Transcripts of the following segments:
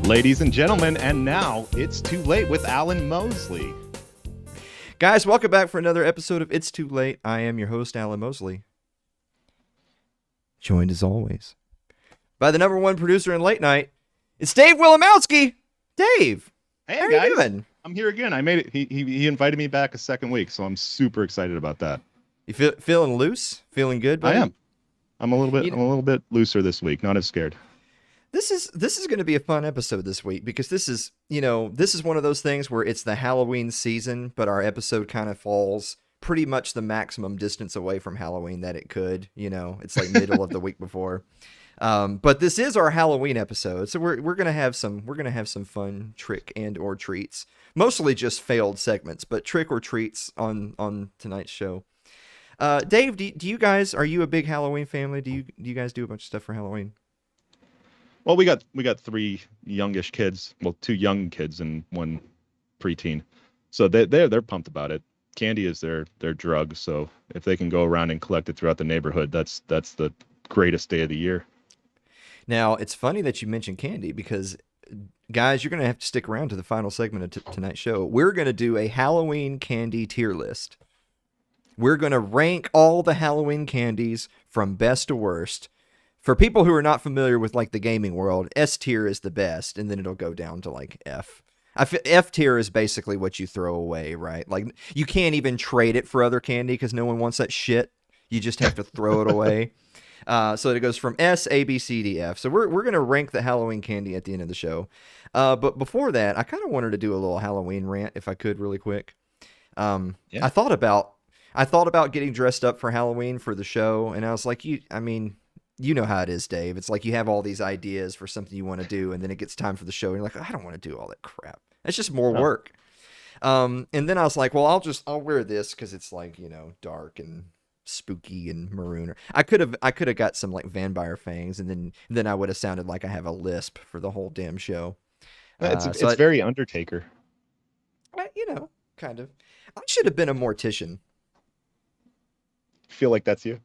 Ladies and gentlemen, and now it's too late with Alan Mosley. Guys, welcome back for another episode of It's Too Late. I am your host, Alan Mosley. Joined as always by the number one producer in late night. It's Dave Willimowski. Dave, Hey how guys, are you doing? I'm here again. I made it. He invited me back a second week, so I'm super excited about that. You feeling loose? Feeling good, buddy? I am. I'm a little bit looser this week. Not as scared. This is going to be a fun episode this week because this is one of those things where it's the Halloween season, but our episode kind of falls pretty much the maximum distance away from Halloween that it could. It's like middle of the week before. But this is our Halloween episode, so we're gonna have some fun trick and or treats. Mostly just failed segments, but trick or treats on tonight's show. Dave, do you guys, are you a big Halloween family? Do you guys do a bunch of stuff for Halloween? Well, we got three youngish kids. Well, two young kids and one preteen. So they're pumped about it. Candy is their drug. So if they can go around and collect it throughout the neighborhood, that's the greatest day of the year. Now, it's funny that you mentioned candy because, guys, you're going to have to stick around to the final segment of tonight's show. We're going to do a Halloween candy tier list. We're going to rank all the Halloween candies from best to worst. For people who are not familiar with like the gaming world, S tier is the best, and then it'll go down to like F. F tier is basically what you throw away, right? Like you can't even trade it for other candy because no one wants that shit. You just have to throw it away. So it goes from S, A, B, C, D, F. So we're gonna rank the Halloween candy at the end of the show. But before that, I kind of wanted to do a little Halloween rant if I could, really quick. Yeah. I thought about getting dressed up for Halloween for the show, and I was like, you know how it is, Dave. It's like you have all these ideas for something you want to do, and then it gets time for the show, and you're like, I don't want to do all that crap. It's just more work. And then I was like, well, I'll wear this because it's like, dark and spooky and maroon. I could have got some like vampire fangs, and then I would have sounded like I have a lisp for the whole damn show. It's very Undertaker. Kind of. I should have been a mortician. Feel like that's you?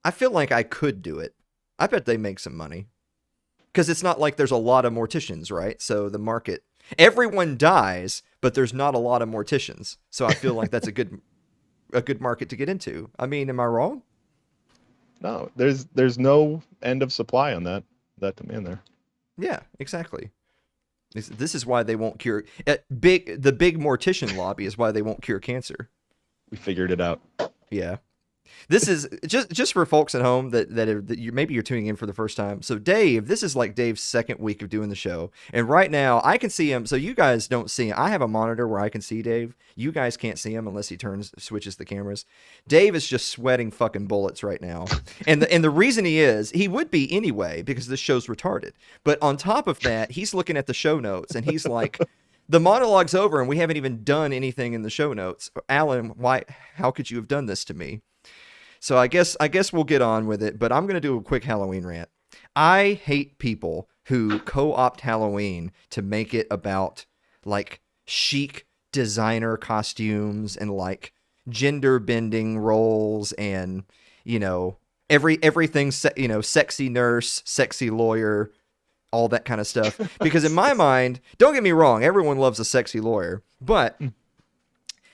I feel like I could do it. I bet they make some money. Because it's not like there's a lot of morticians, right? So the market, everyone dies, but there's not a lot of morticians. So I feel like that's a good market to get into. I mean, am I wrong? No, there's no end of supply on that demand there. Yeah, exactly. This is why they won't cure the big mortician lobby is why they won't cure cancer. We figured it out. Yeah. This is just for folks at home that maybe you're tuning in for the first time. So Dave, this is like Dave's second week of doing the show. And right now I can see him. So you guys don't see him. I have a monitor where I can see Dave. You guys can't see him unless he switches the cameras. Dave is just sweating fucking bullets right now. And the reason he would be anyway, because this show's retarded. But on top of that, he's looking at the show notes and he's like, the monologue's over and we haven't even done anything in the show notes. Alan, how could you have done this to me? So I guess we'll get on with it, but I'm going to do a quick Halloween rant. I hate people who co-opt Halloween to make it about like chic designer costumes and like gender bending roles and, everything, sexy nurse, sexy lawyer, all that kind of stuff. Because in my mind, don't get me wrong, everyone loves a sexy lawyer, but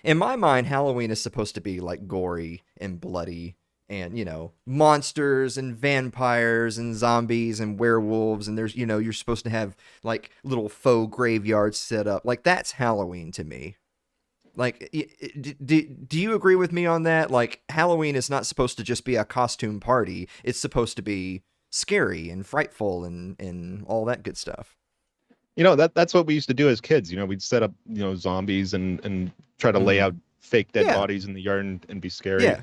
in my mind, Halloween is supposed to be like gory and bloody and, monsters and vampires and zombies and werewolves. And there's, you're supposed to have like little faux graveyards set up. Like that's Halloween to me. Like, do you agree with me on that? Like Halloween is not supposed to just be a costume party. It's supposed to be scary and frightful and all that good stuff. That's what we used to do as kids. We'd set up, zombies and try to lay out fake dead bodies in the yard and be scary.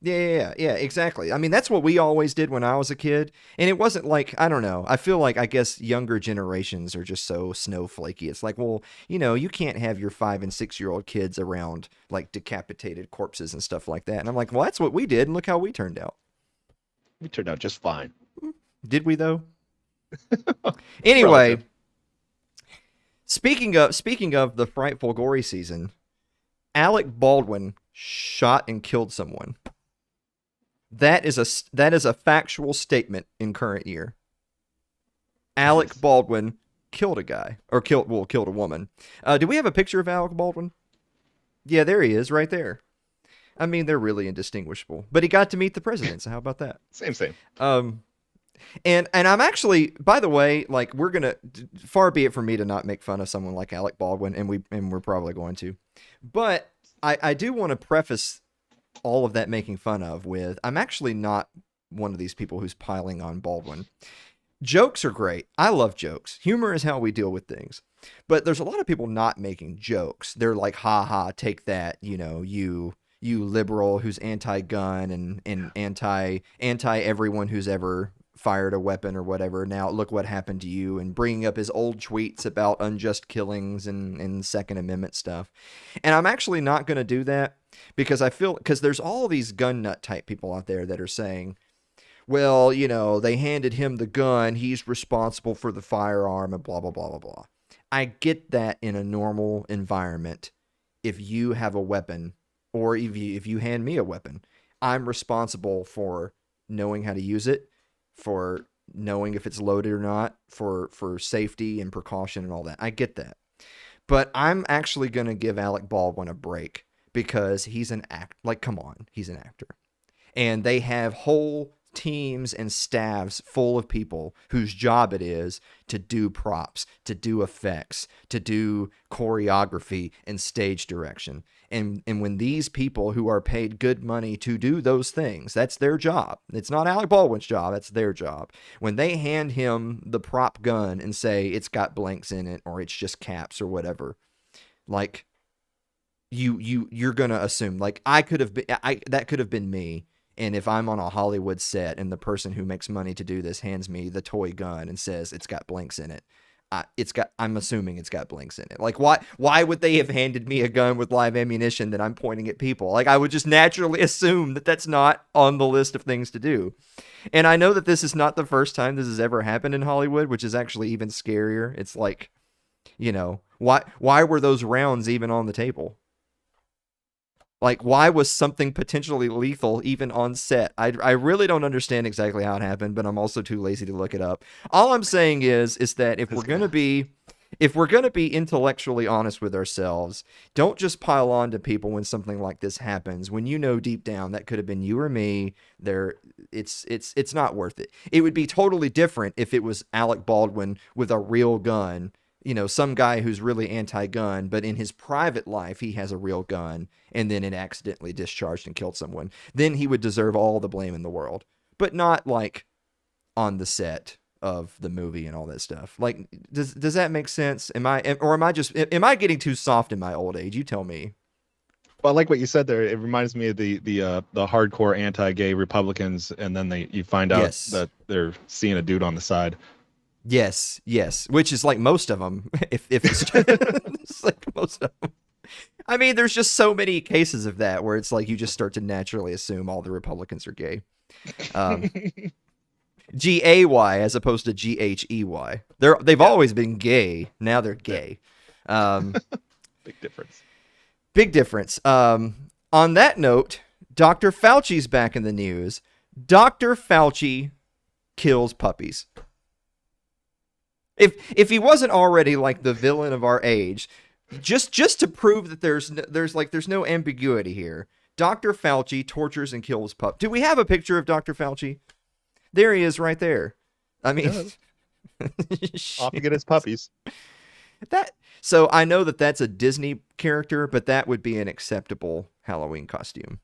Yeah, exactly. I mean, that's what we always did when I was a kid. And it wasn't like, I don't know. I feel like, I guess younger generations are just so snowflakey. It's like, well, you can't have your 5 and 6 year old kids around like decapitated corpses and stuff like that. And I'm like, well, that's what we did. And look how we turned out. We turned out just fine. Did we though? Anyway. Speaking of the frightful gory season, Alec Baldwin shot and killed someone. That is a factual statement in current year. Alec Baldwin killed a guy or killed a woman. Do we have a picture of Alec Baldwin? Yeah, there he is, right there. I mean, they're really indistinguishable. But he got to meet the president, so how about that? Same. And I'm actually, by the way, like we're gonna, far be it from me to not make fun of someone like Alec Baldwin, and we're probably going to, but I do want to preface all of that making fun of with I'm actually not one of these people who's piling on Baldwin. Jokes are great. I love jokes. Humor is how we deal with things. But there's a lot of people not making jokes. They're like, ha ha, take that, you liberal who's anti-gun and anti everyone who's ever fired a weapon or whatever. Now look what happened to you, and bringing up his old tweets about unjust killings and Second Amendment stuff. And I'm actually not going to do that because because there's all these gun nut type people out there that are saying, well, they handed him the gun, he's responsible for the firearm and blah, blah, blah, blah, blah. I get that in a normal environment. If you have a weapon, or if you hand me a weapon, I'm responsible for knowing how to use it, for knowing if it's loaded or not, for safety and precaution and all that. I get that. But I'm actually going to give Alec Baldwin a break because he's an act. Like, come on, he's an actor. And they have whole teams and staffs full of people whose job it is to do props, to do effects, to do choreography and stage direction. And when these people who are paid good money to do those things, that's their job. It's not Alec Baldwin's job. That's their job. When they hand him the prop gun and say it's got blanks in it or it's just caps or whatever, like you're going to assume like that could have been me. And if I'm on a Hollywood set and the person who makes money to do this hands me the toy gun and says it's got blanks in it, I'm assuming it's got blanks in it. Like, why would they have handed me a gun with live ammunition that I'm pointing at people? Like, I would just naturally assume that that's not on the list of things to do. And I know that this is not the first time this has ever happened in Hollywood, which is actually even scarier. It's like, why were those rounds even on the table? Like, why was something potentially lethal even on set? I really don't understand exactly how it happened, but I'm also too lazy to look it up. All I'm saying is that if we're gonna be intellectually honest with ourselves, don't just pile on to people when something like this happens. When deep down that could have been you or me, it's not worth it. It would be totally different if it was Alec Baldwin with a real gun. Some guy who's really anti-gun, but in his private life, he has a real gun, and then it accidentally discharged and killed someone. Then he would deserve all the blame in the world, but not like on the set of the movie and all that stuff. Like, does that make sense? Am I getting too soft in my old age? You tell me. Well, I like what you said there. It reminds me of the hardcore anti-gay Republicans, and then you find out that they're seeing a dude on the side. Yes, which is like most of them. If it's, it's like most of them. I mean, there's just so many cases of that where it's like you just start to naturally assume all the Republicans are gay. G-A-Y as opposed to G-H-E-Y. They've always been gay. Now they're gay. Big difference. Big difference. On that note, Dr. Fauci's back in the news. Dr. Fauci kills puppies. If he wasn't already like the villain of our age, just to prove that there's no ambiguity here, Dr. Fauci tortures and kills pups. Do we have a picture of Dr. Fauci? There he is, right there. I mean, off to get his puppies. So I know that's a Disney character, but that would be an acceptable Halloween costume,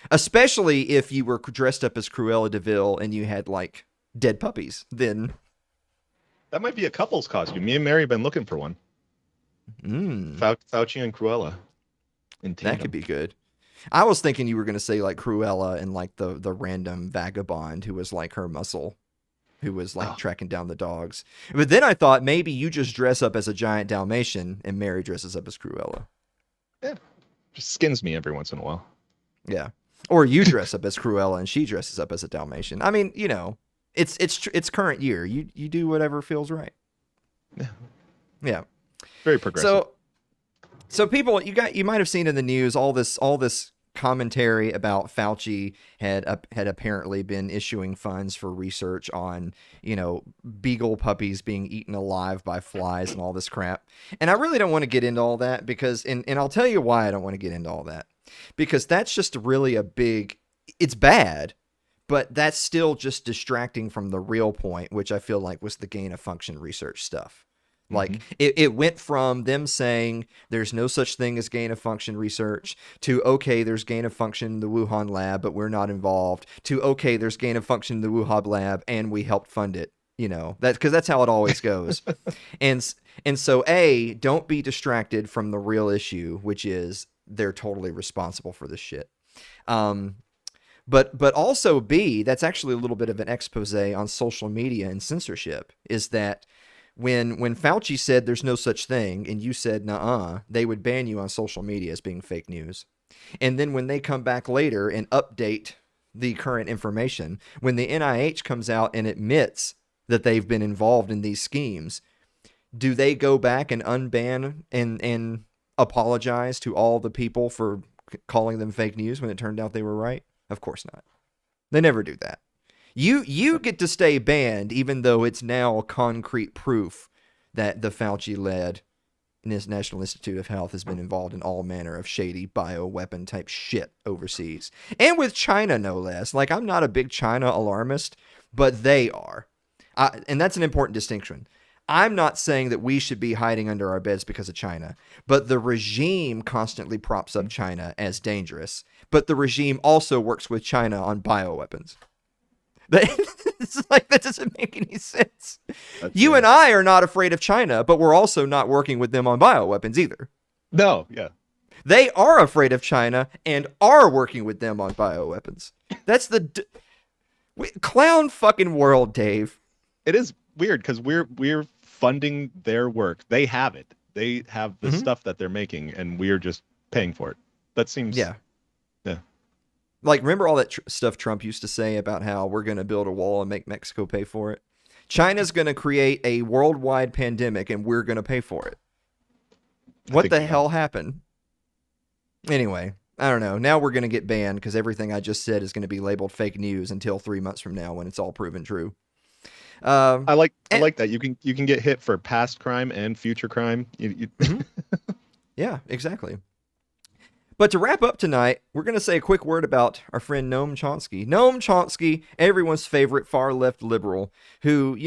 especially if you were dressed up as Cruella de Vil and you had like dead puppies. Then. That might be a couple's costume. Me and Mary have been looking for one. Fauci and Cruella. That could be good. I was thinking you were going to say like Cruella and like the random vagabond who was like her muscle, who was like tracking down the dogs. But then I thought maybe you just dress up as a giant Dalmatian and Mary dresses up as Cruella. Yeah. Just skins me every once in a while. Yeah. Or you dress up as Cruella and she dresses up as a Dalmatian. I mean, It's current year. You do whatever feels right. Yeah. Very progressive. So people, you might have seen in the news all this commentary about Fauci had apparently been issuing funds for research on, beagle puppies being eaten alive by flies and all this crap. And I really don't want to get into all that because, and I'll tell you why I don't want to get into all that. Because that's just really it's bad, but that's still just distracting from the real point, which I feel like was the gain of function research stuff. Like it went from them saying there's no such thing as gain of function research to, okay, there's gain of function in the Wuhan lab, but we're not involved, to, okay, there's gain of function in the Wuhan lab and we helped fund it. Because that's how it always goes. and so don't be distracted from the real issue, which is they're totally responsible for this shit. But also B, that's actually a little bit of an expose on social media and censorship, is that when Fauci said there's no such thing and you said nuh-uh, they would ban you on social media as being fake news. And then when they come back later and update the current information, when the NIH comes out and admits that they've been involved in these schemes, do they go back and unban and apologize to all the people for calling them fake news when it turned out they were right? Of course not. They never do that. You get to stay banned, even though it's now concrete proof that the Fauci-led National Institute of Health has been involved in all manner of shady bioweapon type shit overseas. And with China, no less. Like, I'm not a big China alarmist, but they are. And that's an important distinction. I'm not saying that we should be hiding under our beds because of China, but the regime constantly props up China as dangerous. But the regime also works with China on bioweapons. It's like, that doesn't make any sense. You and I are not afraid of China, but we're also not working with them on bioweapons either. No, yeah. They are afraid of China and are working with them on bioweapons. That's the clown fucking world, Dave. It is weird because we're funding their work. They have it. They have the stuff that they're making, and we're just paying for it. That seems yeah. Like, remember all that stuff Trump used to say about how we're going to build a wall and make Mexico pay for it? China's going to create a worldwide pandemic and we're going to pay for it. What the hell happened? Anyway, I don't know. Now we're going to get banned because everything I just said is going to be labeled fake news until 3 months from now when it's all proven true. I like that. You can get hit for past crime and future crime. Yeah, exactly. But to wrap up tonight, we're going to say a quick word about our friend Noam Chomsky. Noam Chomsky, everyone's favorite far-left liberal, who,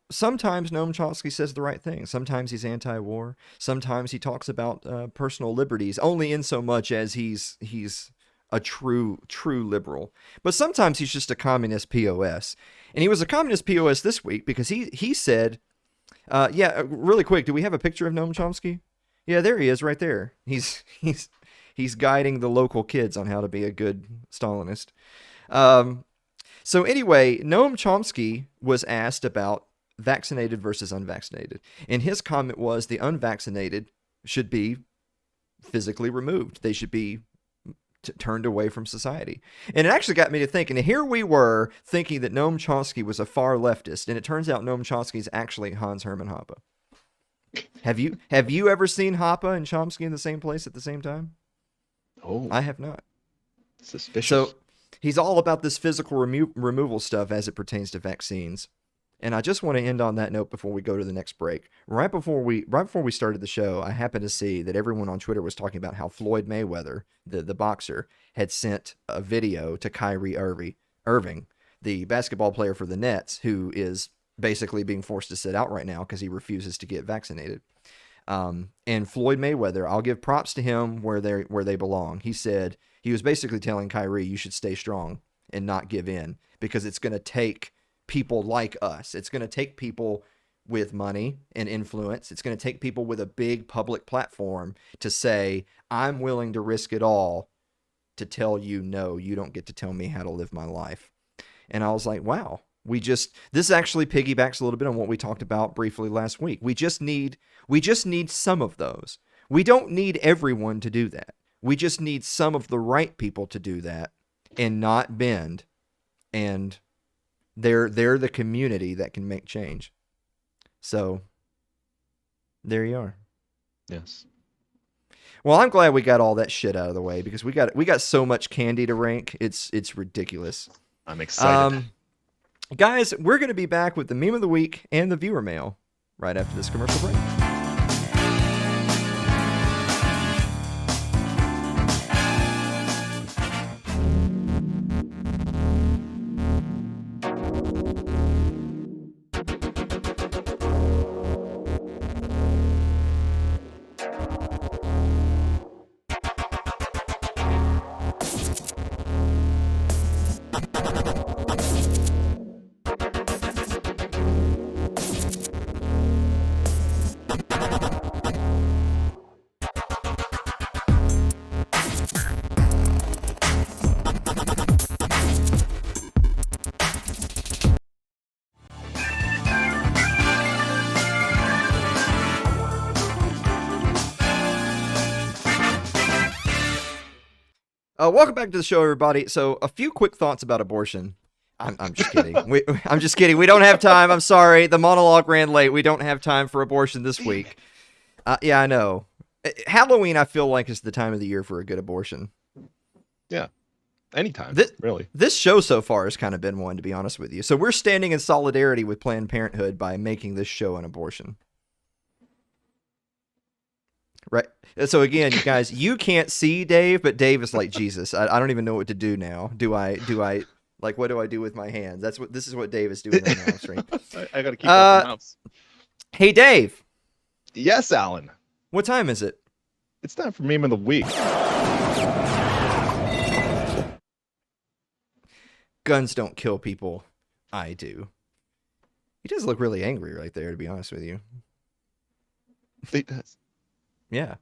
sometimes Noam Chomsky says the right thing. Sometimes he's anti-war. Sometimes he talks about personal liberties, only in so much as he's a true liberal. But sometimes he's just a communist POS. And he was a communist POS this week because he said, really quick, do we have a picture of Noam Chomsky? Yeah, there he is right there. He's guiding the local kids on how to be a good Stalinist. So anyway, Noam Chomsky was asked about vaccinated versus unvaccinated. And his comment was the unvaccinated should be physically removed. They should be turned away from society. And it actually got me to think, and here we were thinking that Noam Chomsky was a far leftist, and it turns out Noam Chomsky is actually Hans Hermann Hoppe. Have you ever seen Hoppe and Chomsky in the same place at the same time? Oh, I have not. Suspicious. So he's all about this physical removal stuff as it pertains to vaccines. And I just want to end on that note before we go to the next break. Right before we started the show, I happened to see that everyone on Twitter was talking about how Floyd Mayweather, the boxer, had sent a video to Kyrie Irving, the basketball player for the Nets, who is basically being forced to sit out right now because he refuses to get vaccinated. And Floyd Mayweather, I'll give props to him where they belong. He said he was basically telling Kyrie, you should stay strong and not give in, because it's going to take people like us. It's going to take people with money and influence. It's going to take people with a big public platform to say, I'm willing to risk it all to tell you, no, you don't get to tell me how to live my life. And I was like, wow. This actually piggybacks a little bit on what we talked about briefly last week. We just need some of those. We don't need everyone to do that. We just need some of the right people to do that and not bend. And they're the community that can make change. So there you are. Yes. Well, I'm glad we got all that shit out of the way because we got so much candy to rank. It's ridiculous. I'm excited. Guys, we're going to be back with the meme of the week and the viewer mail right after this commercial break. Welcome back to the show, everybody. So, a few quick thoughts about abortion. I'm just kidding. I'm just kidding. We don't have time. I'm sorry. The monologue ran late. We don't have time for abortion this week. Yeah, I know. Halloween, I feel like, is the time of the year for a good abortion. Yeah. Anytime, really. This show so far has kind of been one, to be honest with you. So we're standing in solidarity with Planned Parenthood by making this show an abortion. Right. So again, you guys, you can't see Dave, but Dave is like Jesus. I don't even know what to do now. Do I like, what do I do with my hands? This is what Dave is doing right now. Stream. I gotta keep up the mouse. Hey, Dave. Yes, Alan. What time is it? It's time for meme of the week. Guns don't kill people. I do. He does look really angry right there, to be honest with you. It does. Yeah.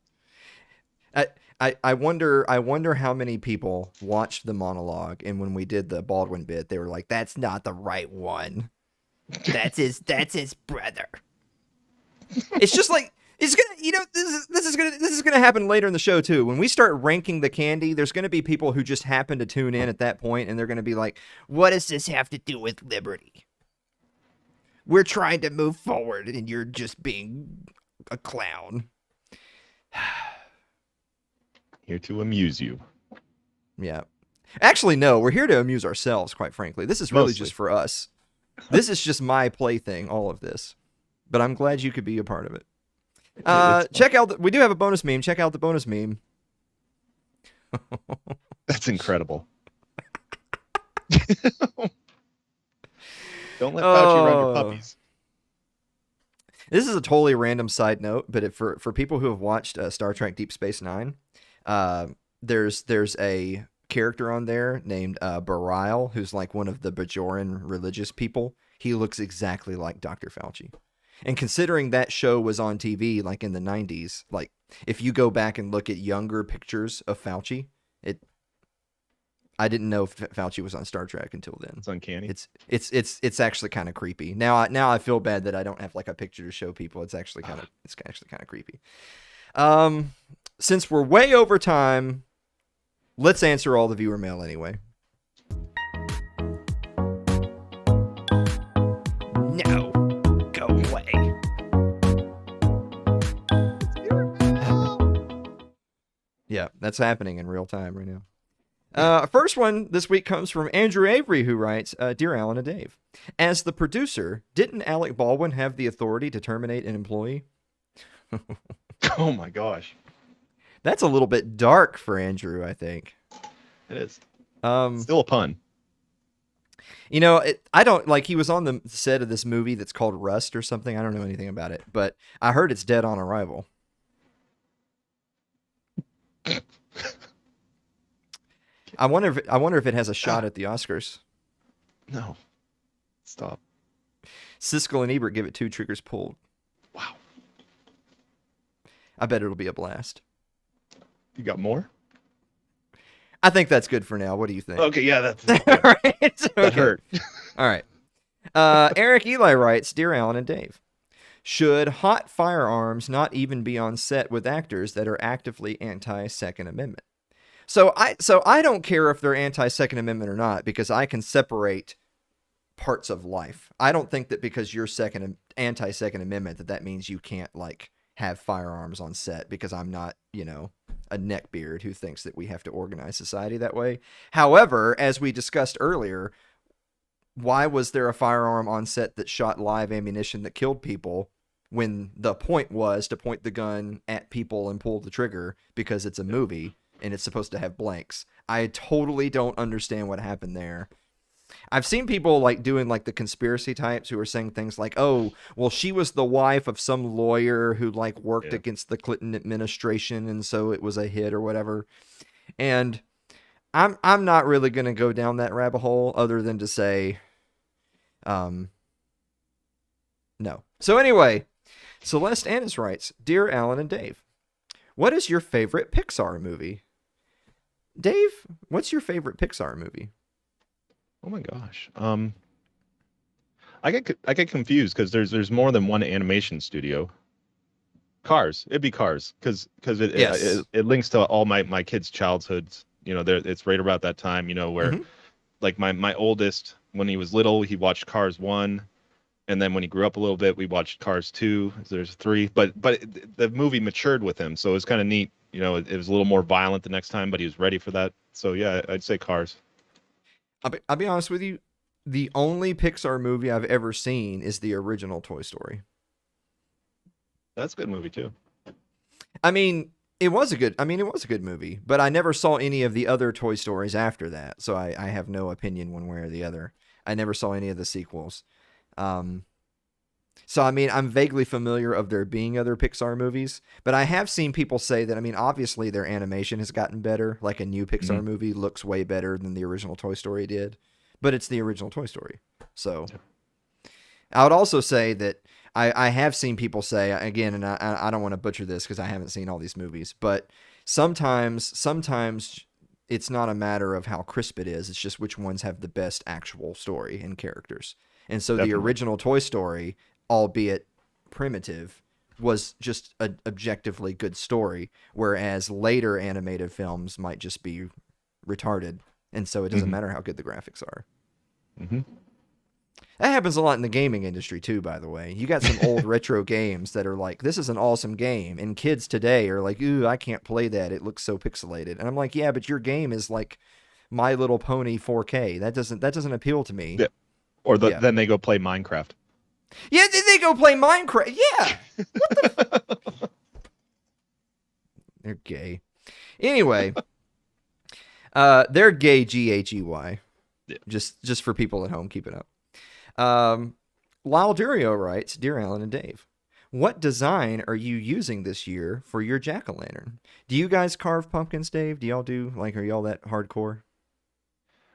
I wonder how many people watched the monologue, and when we did the Baldwin bit, they were like, "That's not the right one. That's his brother." It's just like it's gonna, this is gonna happen later in the show too. When we start ranking the candy, there's gonna be people who just happen to tune in at that point, and they're gonna be like, "What does this have to do with liberty? We're trying to move forward, and you're just being a clown." Here to amuse you. Yeah. Actually, no, we're here to amuse ourselves, quite frankly. This is really just for us. This is just my plaything, all of this. But I'm glad you could be a part of it. Check out, we do have a bonus meme. Check out the bonus meme. That's incredible. Don't let Fauci run your puppies. This is a totally random side note, but for people who have watched Star Trek Deep Space Nine, there's a character on there named Bareil, who's like one of the Bajoran religious people. He looks exactly like Dr. Fauci. And considering that show was on TV like in the 90s, like if you go back and look at younger pictures of Fauci, I didn't know Fauci was on Star Trek until then. It's uncanny. It's actually kind of creepy. Now I feel bad that I don't have like a picture to show people. It's actually kind of creepy. Since we're way over time, let's answer all the viewer mail anyway. No, go away. Yeah, that's happening in real time right now. First one this week comes from Andrew Avery, who writes, Dear Alan and Dave, as the producer, didn't Alec Baldwin have the authority to terminate an employee? Oh my gosh. That's a little bit dark for Andrew, I think. It is. Still a pun. You know, I don't, like, he was on the set of this movie that's called Rust or something. I don't know anything about it, but I heard it's dead on arrival. I wonder if it has a shot at the Oscars. No. Stop. Siskel and Ebert give it 2 triggers pulled. Wow. I bet it'll be a blast. You got more? I think that's good for now. What do you think? Okay, yeah, that's All right. Okay. That hurt. All right. Eric Eli writes, Dear Alan and Dave, should hot firearms not even be on set with actors that are actively anti-Second Amendment? So I don't care if they're anti-Second Amendment or not, because I can separate parts of life. I don't think that because you're anti-Second Amendment that means you can't like have firearms on set because I'm not, a neckbeard who thinks that we have to organize society that way. However, as we discussed earlier, why was there a firearm on set that shot live ammunition that killed people when the point was to point the gun at people and pull the trigger because it's a movie and it's supposed to have blanks? I totally don't understand what happened there. I've seen people like doing like the conspiracy types who are saying things like, oh, well, she was the wife of some lawyer who like worked against the Clinton administration and so it was a hit or whatever. And I'm not really going to go down that rabbit hole other than to say, no. So anyway, Celeste Annis writes, Dear Alan and Dave, what is your favorite Pixar movie? Dave, what's your favorite Pixar movie? Oh my gosh. I get confused because there's more than one animation studio. Cars. It'd be Cars because it links to all my kids' childhoods. It's right about that time. Where like my oldest, when he was little, he watched Cars 1, and then when he grew up a little bit, we watched Cars 2. There's 3, but the movie matured with him, so it was kind of neat. It was a little more violent the next time, but he was ready for that. So yeah, I'd say Cars. I'll be honest with you. The only Pixar movie I've ever seen is the original Toy Story. That's a good movie too. I mean, it was a good movie, but I never saw any of the other Toy Stories after that, so I have no opinion one way or the other. I never saw any of the sequels. So, I mean, I'm vaguely familiar of there being other Pixar movies, but I have seen people say that, I mean, obviously their animation has gotten better. Like a new Pixar movie looks way better than the original Toy Story did, but it's the original Toy Story. So I would also say that I have seen people say, again, and I don't want to butcher this because I haven't seen all these movies, but sometimes it's not a matter of how crisp it is. It's just which ones have the best actual story and characters. And so the original Toy Story, albeit primitive, was just an objectively good story, whereas later animated films might just be retarded, and so it doesn't matter how good the graphics are. That happens a lot in the gaming industry too, by the way. You got some old retro games that are like, this is an awesome game, and kids today are like, ooh, I can't play that, it looks so pixelated. And I'm like, yeah, but your game is like My Little Pony 4K. That doesn't appeal to me. Yeah. Or then they go play Minecraft. Yeah, they go play Minecraft. Yeah. What the They're gay. Anyway, they're gay, Ghey. Yeah. Just for people at home, keep it up. Lyle Durio writes, Dear Alan and Dave, what design are you using this year for your jack-o'-lantern? Do you guys carve pumpkins, Dave? Do y'all are y'all that hardcore?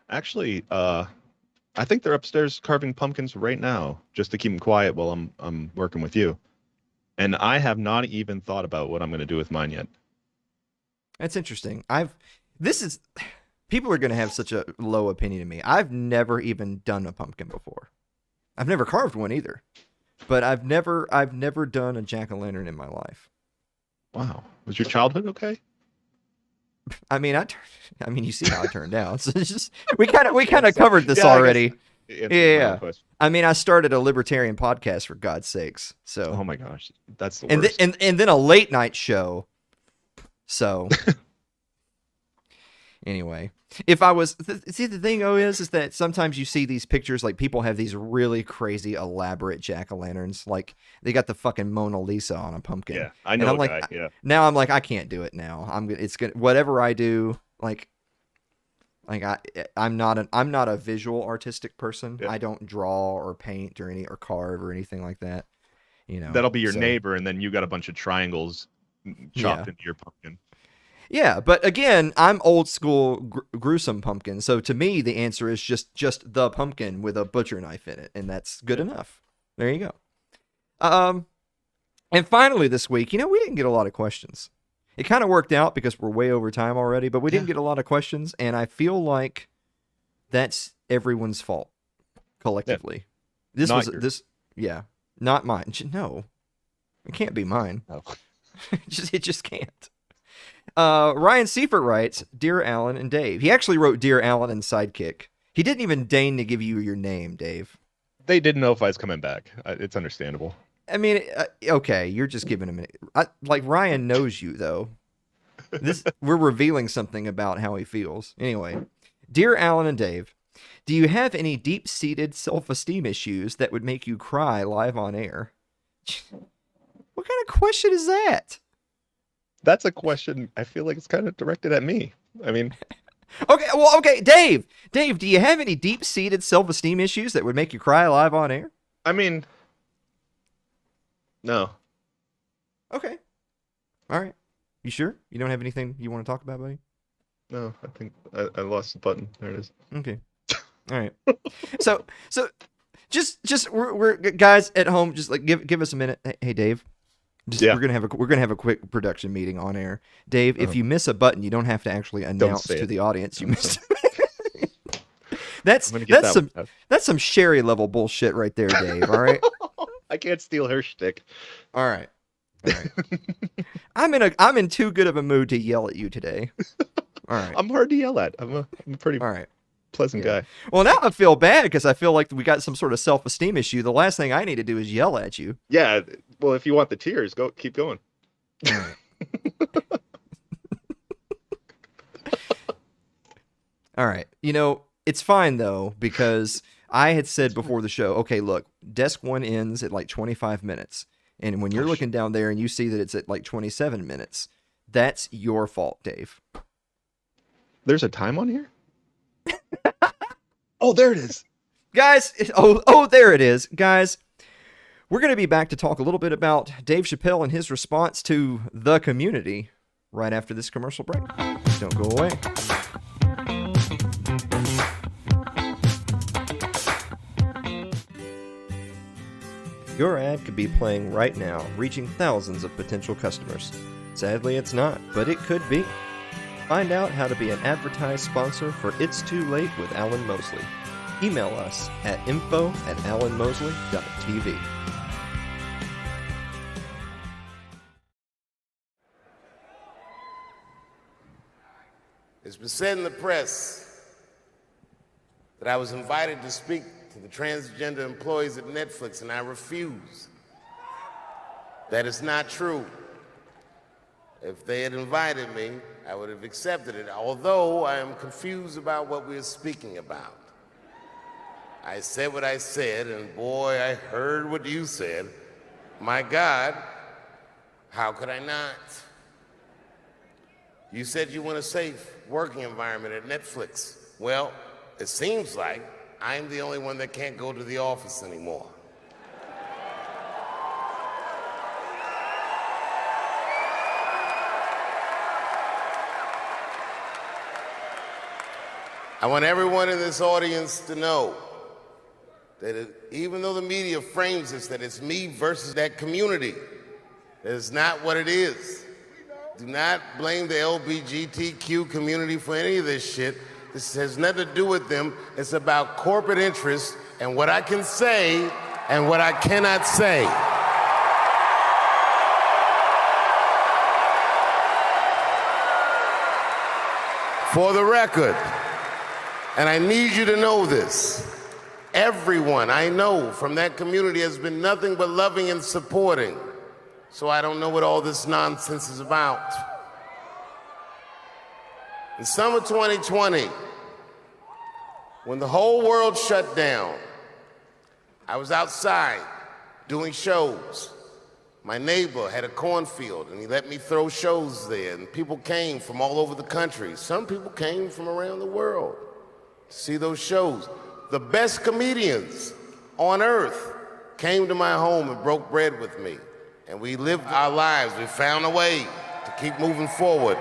Actually, I think they're upstairs carving pumpkins right now, just to keep them quiet while I'm working with you. And I have not even thought about what I'm going to do with mine yet. That's interesting. People are going to have such a low opinion of me. I've never even done a pumpkin before. I've never carved one either, but I've never done a jack-o'-lantern in my life. Wow. Was your childhood okay? I mean, you see how it turned out. So it's just we kind of covered this already. Yeah. I mean, I started a libertarian podcast, for God's sakes. So. Oh my gosh, that's the worst. And then a late night show. So. Anyway, if I was see the thing is that sometimes you see these pictures, like people have these really crazy elaborate jack-o'-lanterns, like they got the fucking Mona Lisa on a pumpkin. Yeah, I know. And I'm like, yeah. Now I'm like, I can't do it now. It's gonna whatever I do, like I'm not a visual artistic person. Yeah. I don't draw or paint or carve or anything like that. That'll be your neighbor, and then you got a bunch of triangles chopped into your pumpkin. Yeah, but again, I'm old school gruesome pumpkin. So to me, the answer is just the pumpkin with a butcher knife in it, and that's good enough. There you go. And finally this week, we didn't get a lot of questions. It kind of worked out because we're way over time already, but we didn't get a lot of questions, and I feel like that's everyone's fault collectively. Yeah. Not mine. No. It can't be mine. No. It just can't. Ryan Seifert writes, Dear Alan and Dave. He actually wrote Dear Alan and Sidekick. He didn't even deign to give you your name, Dave. They didn't know if I was coming back. It's understandable. I mean, okay, you're just giving him like Ryan knows you though. We're revealing something about how he feels. Anyway, dear Alan and Dave, do you have any deep-seated self-esteem issues that would make you cry live on air? What kind of question is that? That's a question I feel like it's kind of directed at me. I mean, okay, Dave, do you have any deep-seated self-esteem issues that would make you cry live on air? I mean, no. Okay, all right. You sure? You don't have anything you want to talk about, buddy? No, I think I lost the button. There it is. Okay. All right. So just we're guys at home. Just like give us a minute. Hey, Dave. Yeah. We're gonna have a quick production meeting on air. Dave, if you miss a button, you don't have to actually announce to the audience you missed. That's some Sherry level bullshit right there, Dave. All right. I can't steal her shtick. All right. I'm in too good of a mood to yell at you today. All right. I'm hard to yell at. I'm a pretty pleasant guy. Well, now I feel bad because I feel like we got some sort of self-esteem issue. The last thing I need to do is yell at you. Yeah. Well, if you want the tears, keep going. All right. All right. You know, it's fine though, because I had said before the show, okay, look, desk one ends at like 25 minutes. And when you're looking down there and you see that it's at like 27 minutes, that's your fault, Dave. There's a time on here? Oh, there it is. Guys, there it is. Guys, we're going to be back to talk a little bit about Dave Chappelle and his response to the community right after this commercial break. Don't go away. Your ad could be playing right now, reaching thousands of potential customers. Sadly, it's not, but it could be. Find out how to be an advertised sponsor for It's Too Late with Alan Mosley. Email us at info@alanmosley.tv. It's been said in the press that I was invited to speak to the transgender employees at Netflix, and I refuse. That is not true. If they had invited me, I would have accepted it, although I am confused about what we are speaking about. I said what I said, and boy, I heard what you said. My God, how could I not? You said you want a safe working environment at Netflix. Well, it seems like I'm the only one that can't go to the office anymore. I want everyone in this audience to know that even though the media frames this, that it's me versus that community, that is not what it is. Do not blame the LGBTQ community for any of this shit. This has nothing to do with them. It's about corporate interests and what I can say and what I cannot say. For the record, and I need you to know this, everyone I know from that community has been nothing but loving and supporting. So I don't know what all this nonsense is about. In summer 2020, when the whole world shut down, I was outside doing shows. My neighbor had a cornfield, and he let me throw shows there, and people came from all over the country. Some people came from around the world to see those shows. The best comedians on earth came to my home and broke bread with me, and we lived our lives. We found a way to keep moving forward.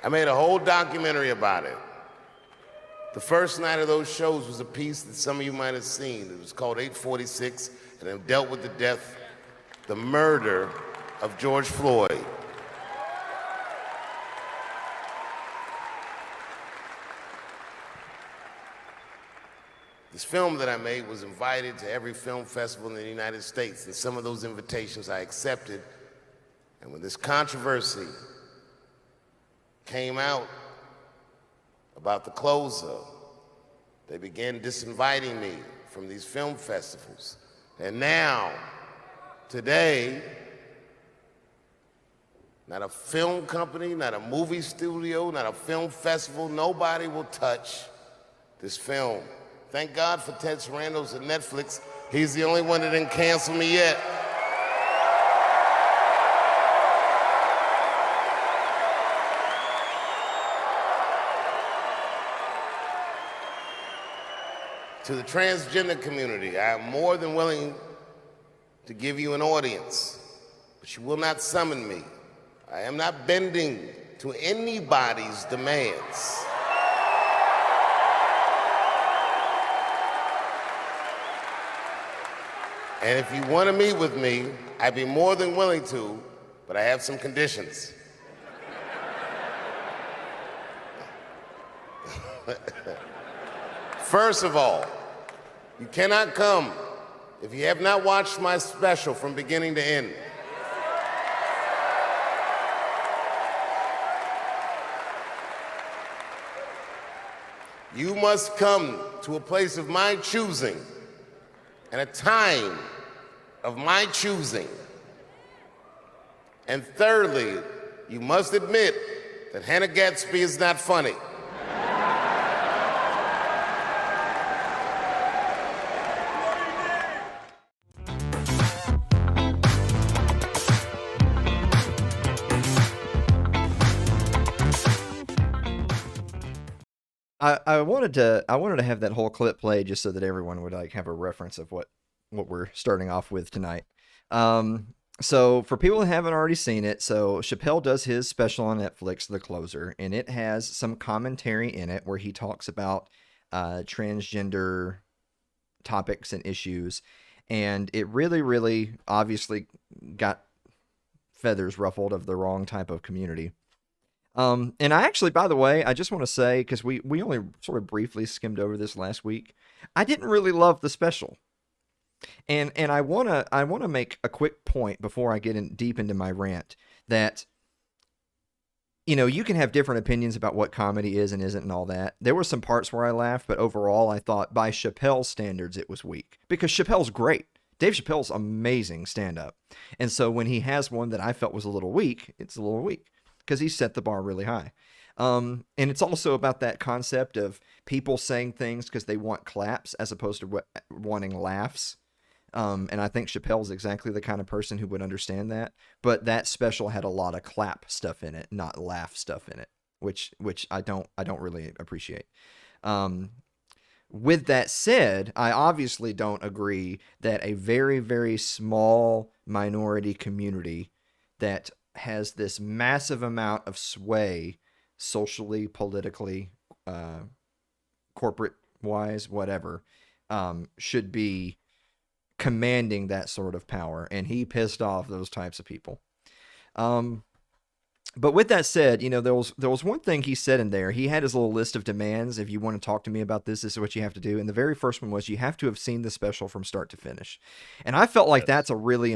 I made a whole documentary about it. The first night of those shows was a piece that some of you might have seen. It was called 846, and it dealt with the death, the murder of George Floyd. This film that I made was invited to every film festival in the United States, and some of those invitations I accepted. And when this controversy came out about the closer, They began disinviting me from these film festivals. And now, today, not a film company, not a movie studio, not a film festival, nobody will touch this film. Thank God for Ted Sarandos at Netflix. He's the only one that didn't cancel me yet. To the transgender community, I am more than willing to give you an audience, but you will not summon me. I am not bending to anybody's demands. And if you want to meet with me, I'd be more than willing to, but I have some conditions. First of all, you cannot come if you have not watched my special from beginning to end. You must come to a place of my choosing and a time of my choosing. And thirdly, you must admit that Hannah Gadsby is not funny. I wanted to have that whole clip played just so that everyone would like have a reference of what we're starting off with tonight. So for people who haven't already seen it, so Chappelle does his special on Netflix, The Closer, and it has some commentary in it where he talks about transgender topics and issues, and it really, really obviously got feathers ruffled of the wrong type of community. And I actually, by the way, I just want to say, because we only sort of briefly skimmed over this last week, I didn't really love the special. And I wanna make a quick point before I get in deep into my rant that, you know, you can have different opinions about what comedy is and isn't and all that. There were some parts where I laughed, but overall I thought by Chappelle's standards it was weak. Because Chappelle's great. Dave Chappelle's amazing stand-up. And so when he has one that I felt was a little weak, it's a little weak. Because he set the bar really high. And it's also about that concept of people saying things because they want claps as opposed to wanting laughs. And I think Chappelle's exactly the kind of person who would understand that. But that special had a lot of clap stuff in it, not laugh stuff in it, which I don't really appreciate. With that said, I obviously don't agree that a very, very small minority community that has this massive amount of sway socially, politically, corporate wise, whatever, should be commanding that sort of power. And he pissed off those types of people. But with that said, you know, there was one thing he said in there. He had his little list of demands. If you want to talk to me about this is what you have to do. And the very first one was you have to have seen the special from start to finish. And I felt like that's a really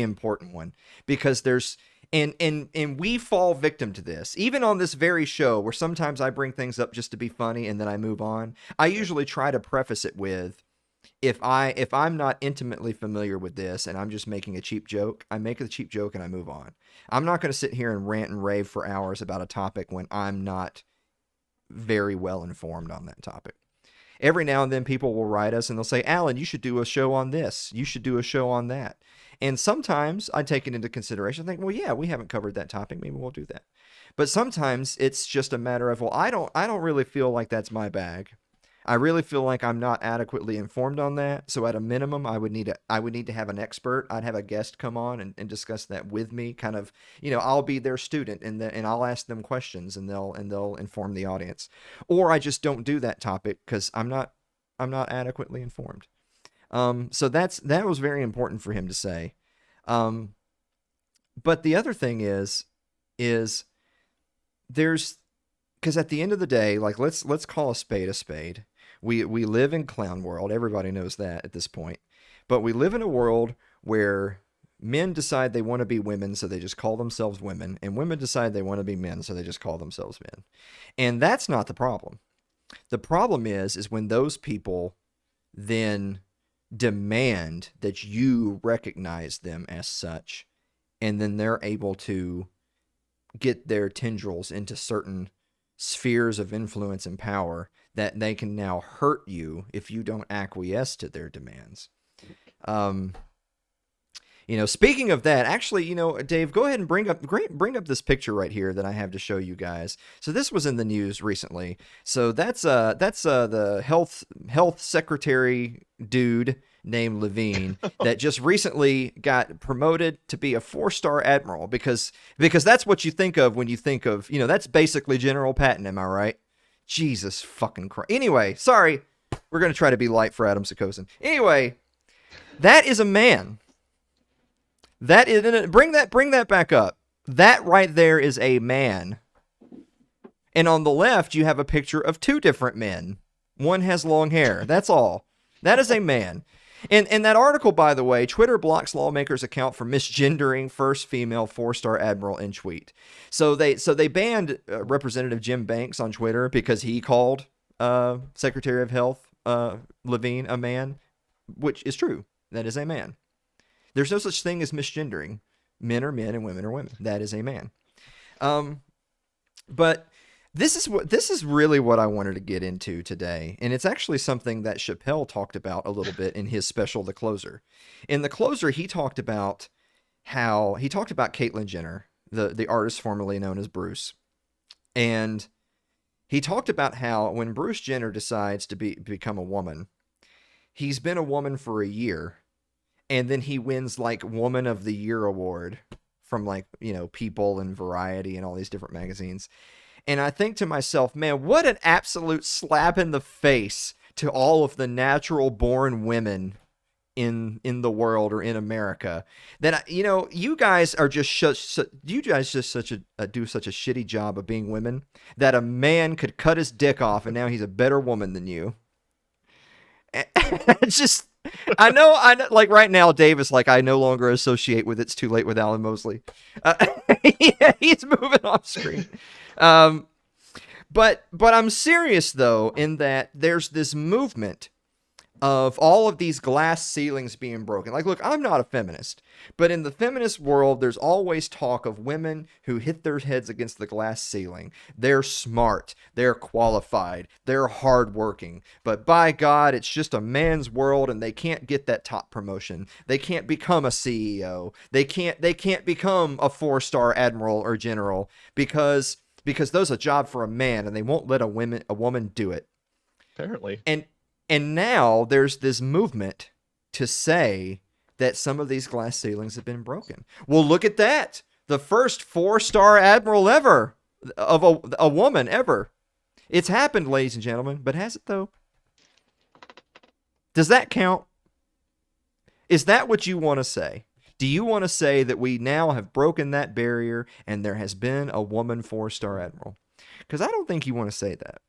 important one, because there's and we fall victim to this. Even on this very show, where sometimes I bring things up just to be funny and then I move on. I usually try to preface it with, if I'm not intimately familiar with this and I'm just making a cheap joke, I make a cheap joke and I move on. I'm not going to sit here and rant and rave for hours about a topic when I'm not very well informed on that topic. Every now and then people will write us and they'll say, Alan, you should do a show on this. You should do a show on that. And sometimes I take it into consideration. I think, well, yeah, we haven't covered that topic. Maybe we'll do that. But sometimes it's just a matter of, well, I don't really feel like that's my bag. I really feel like I'm not adequately informed on that. So at a minimum, I would need to have an expert. I'd have a guest come on and discuss that with me. Kind of, you know, I'll be their student and I'll ask them questions and they'll inform the audience. Or I just don't do that topic because I'm not adequately informed. So that was very important for him to say. But the other thing is there's, because at the end of the day, like let's call a spade a spade. We live in clown world. Everybody knows that at this point. But we live in a world where men decide they want to be women, so they just call themselves women, and women decide they want to be men, so they just call themselves men. And that's not the problem. The problem is when those people then demand that you recognize them as such, and then they're able to get their tendrils into certain spheres of influence and power that they can now hurt you if you don't acquiesce to their demands. Speaking of that, actually, Dave, go ahead and bring up this picture right here that I have to show you guys. So this was in the news recently. So that's the health secretary dude named Levine that just recently got promoted to be a 4-star admiral because that's what you think of when you think of, that's basically General Patton, am I right? Jesus fucking Christ. Anyway, sorry. We're going to try to be light for Adam Sikosyn. Anyway, that is a man. That is, bring that back up. That right there is a man. And on the left, you have a picture of 2 different men. One has long hair. That's all. That is a man. And that article, by the way, Twitter blocks lawmakers' account for misgendering first female 4-star admiral in tweet. So they banned Representative Jim Banks on Twitter because he called Secretary of Health Levine a man, which is true. That is a man. There's no such thing as misgendering. Men are men and women are women. That is a man. But this is really what I wanted to get into today, and it's actually something that Chappelle talked about a little bit in his special, The Closer. In The Closer, he talked about Caitlyn Jenner, the artist formerly known as Bruce, and he talked about how when Bruce Jenner decides to become a woman, he's been a woman for a year, and then he wins like Woman of the Year award from People and Variety and all these different magazines. And I think to myself, man, what an absolute slap in the face to all of the natural born women in the world or in America that, you guys are just do such a shitty job of being women that a man could cut his dick off and now he's a better woman than you. It's just, I know, like right now, Dave is like, I no longer associate with It's Too Late with Alan Mosley. Yeah, he's moving off screen. But I'm serious though, in that there's this movement of all of these glass ceilings being broken. Like, look, I'm not a feminist, but in the feminist world, there's always talk of women who hit their heads against the glass ceiling. They're smart, they're qualified, they're hardworking, but by God, it's just a man's world and they can't get that top promotion. They can't become a CEO. They can't become a 4-star admiral or general because those are a job for a man and they won't let a woman do it. Apparently. And now there's this movement to say that some of these glass ceilings have been broken. Well, look at that. The first 4-star admiral ever of a woman ever. It's happened, ladies and gentlemen, but has it though? Does that count? Is that what you want to say? Do you want to say that we now have broken that barrier and there has been a woman 4-star admiral? Because I don't think you want to say that.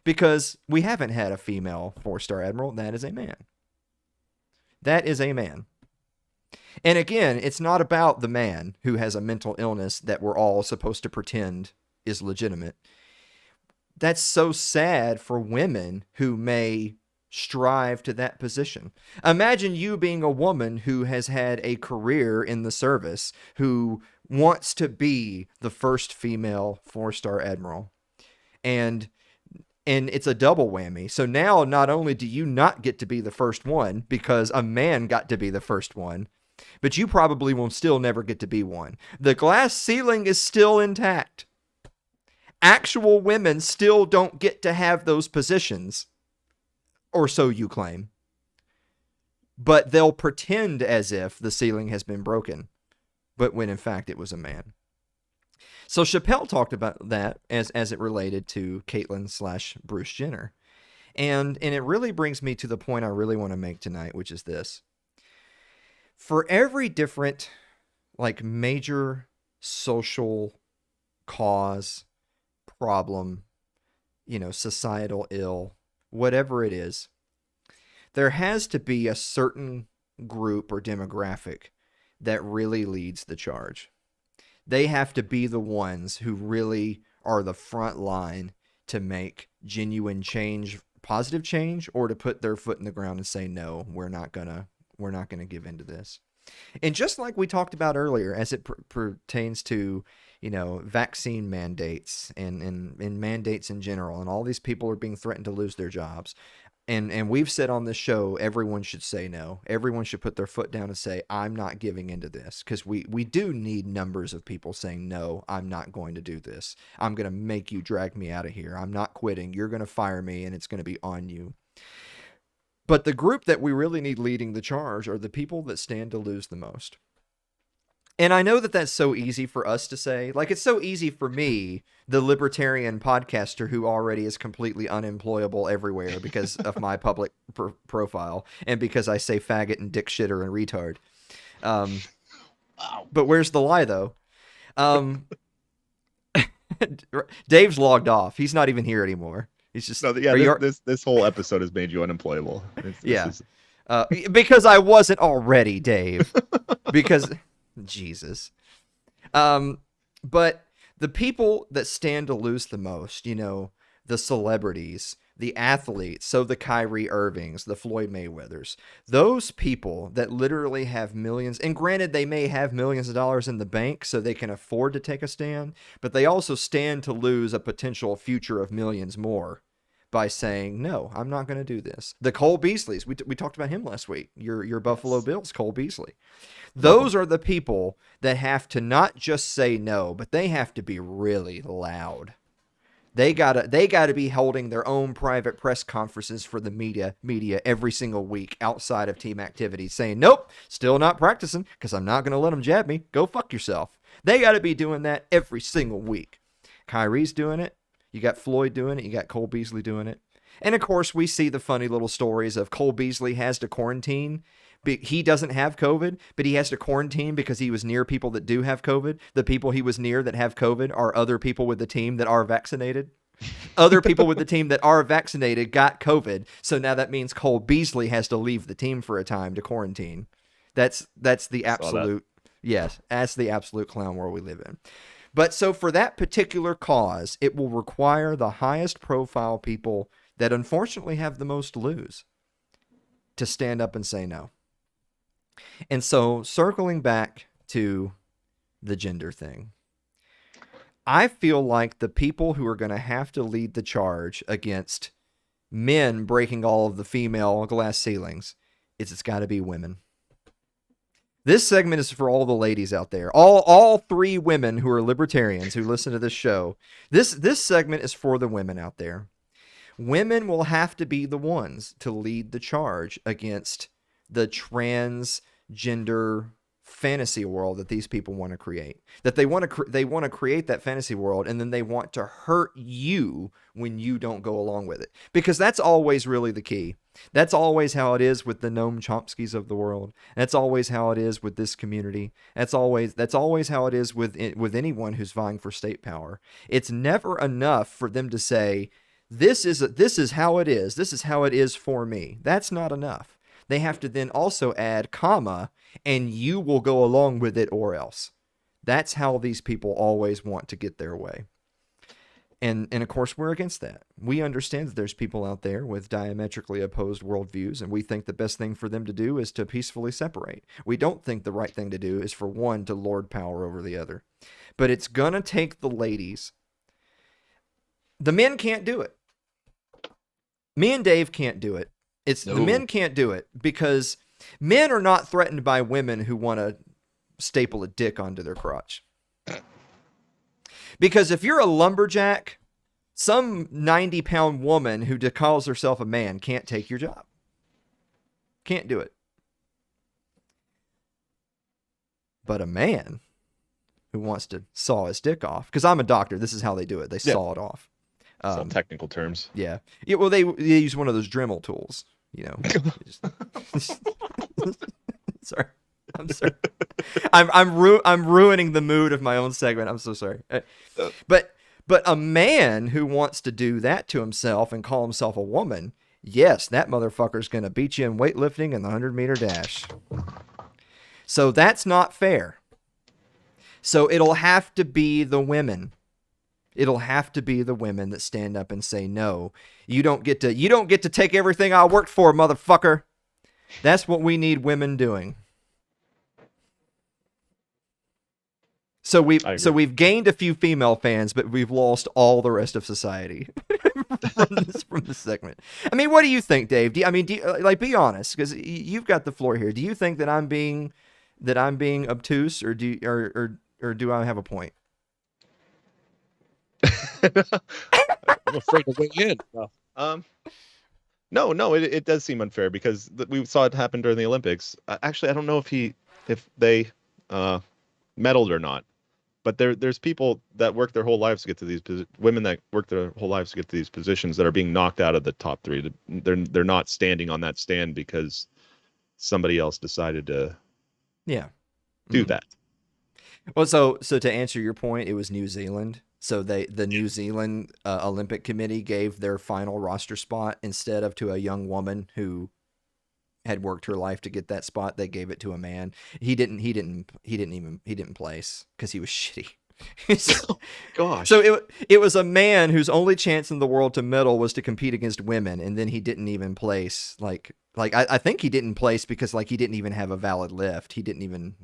Because we haven't had a female 4-star admiral. That is a man. That is a man. And again, it's not about the man who has a mental illness that we're all supposed to pretend is legitimate. That's so sad for women who may strive to that position. Imagine you being a woman who has had a career in the service, who wants to be the first female 4-star admiral. And it's a double whammy. So now not only do you not get to be the first one because a man got to be the first one, but you probably will still never get to be one. The glass ceiling is still intact. Actual women still don't get to have those positions, or so you claim. But they'll pretend as if the ceiling has been broken, but when in fact it was a man. So Chappelle talked about that as it related to Caitlyn/Bruce Jenner. And it really brings me to the point I really want to make tonight, which is this. For every different, major social cause, problem, societal ill, whatever it is, there has to be a certain group or demographic that really leads the charge. They have to be the ones who really are the front line to make genuine change, positive change, or to put their foot in the ground and say, no, we're not gonna give into this. And just like we talked about earlier, as it pertains to, vaccine mandates and mandates in general, and all these people are being threatened to lose their jobs. And we've said on this show, everyone should say no. Everyone should put their foot down and say, I'm not giving into this. Because we do need numbers of people saying, no, I'm not going to do this. I'm going to make you drag me out of here. I'm not quitting. You're going to fire me, and it's going to be on you. But the group that we really need leading the charge are the people that stand to lose the most. And I know that that's so easy for us to say. Like, it's so easy for me, the libertarian podcaster who already is completely unemployable everywhere because of my public profile and because I say faggot and dick shitter and retard. But where's the lie, though? Dave's logged off. He's not even here anymore. He's just this whole episode has made you unemployable. Because I wasn't already, Dave. Because Jesus. But the people that stand to lose the most, the celebrities, the athletes, so the Kyrie Irvings, the Floyd Mayweathers, those people that literally have millions, and granted they may have millions of dollars in the bank so they can afford to take a stand, but they also stand to lose a potential future of millions more by saying, no, I'm not going to do this. The Cole Beasleys, we talked about him last week, your Buffalo Bills, Cole Beasley. Those are the people that have to not just say no, but they have to be really loud. They gotta be holding their own private press conferences for the media every single week outside of team activities, saying, nope, still not practicing because I'm not going to let them jab me. Go fuck yourself. They got to be doing that every single week. Kyrie's doing it. You got Floyd doing it. You got Cole Beasley doing it. And, of course, we see the funny little stories of Cole Beasley has to quarantine. He doesn't have COVID, but he has to quarantine because he was near people that do have COVID. The people he was near that have COVID are other people with the team that are vaccinated. Other people with the team that are vaccinated got COVID. So now that means Cole Beasley has to leave the team for a time to quarantine. That's the absolute, yes, that's the absolute clown world we live in. But so for that particular cause, it will require the highest profile people that unfortunately have the most to lose to stand up and say no. And so circling back to the gender thing, I feel like the people who are going to have to lead the charge against men breaking all of the female glass ceilings, it's got to be women. This segment is for all the ladies out there. All three women who are libertarians who listen to this show. This segment is for the women out there. Women will have to be the ones to lead the charge against the transgender fantasy world that these people want to create. That they want to create that fantasy world, and then they want to hurt you when you don't go along with it. Because that's always really the key. That's always how it is with the Noam Chomskys of the world. That's always how it is with this community. That's always how it is with anyone who's vying for state power. It's never enough for them to say, this is how it is. This is how it is for me. That's not enough. They have to then also add comma, and you will go along with it or else. That's how these people always want to get their way. And of course, we're against that. We understand that there's people out there with diametrically opposed worldviews, and we think the best thing for them to do is to peacefully separate. We don't think the right thing to do is for one to lord power over the other. But it's going to take the ladies. The men can't do it. Me and Dave can't do it. The men can't do it because men are not threatened by women who want to staple a dick onto their crotch. Because if you're a lumberjack, some 90-pound woman who calls herself a man can't take your job. Can't do it. But a man who wants to saw his dick off, because I'm a doctor, this is how they do it. They saw it off. Some technical terms. Yeah. Well, they use one of those Dremel tools, Sorry. I'm sorry. I'm ruining the mood of my own segment. I'm so sorry. But a man who wants to do that to himself and call himself a woman, yes, that motherfucker's going to beat you in weightlifting and the 100-meter dash. So that's not fair. So it'll have to be the women. It'll have to be the women that stand up and say, no, you don't get to take everything I worked for, motherfucker. That's what we need women doing. So we've gained a few female fans, but we've lost all the rest of society from this segment. I mean, what do you think, Dave? Do you, be honest, because you've got the floor here. Do you think that I'm being obtuse, or do I have a point? I'm afraid to weigh in. No, it does seem unfair because we saw it happen during the Olympics. Actually, I don't know if they medaled or not, but there's people that work their whole lives to get to these women that work their whole lives to get to these positions that are being knocked out of the top three. They're not standing on that stand because somebody else decided to do that. Well, so to answer your point, it was New Zealand. So the New Zealand Olympic Committee gave their final roster spot instead of to a young woman who had worked her life to get that spot. They gave it to a man. He didn't place because he was shitty. Oh, gosh. So it was a man whose only chance in the world to medal was to compete against women, and then he didn't even place. I think he didn't place because he didn't even have a valid lift. He didn't even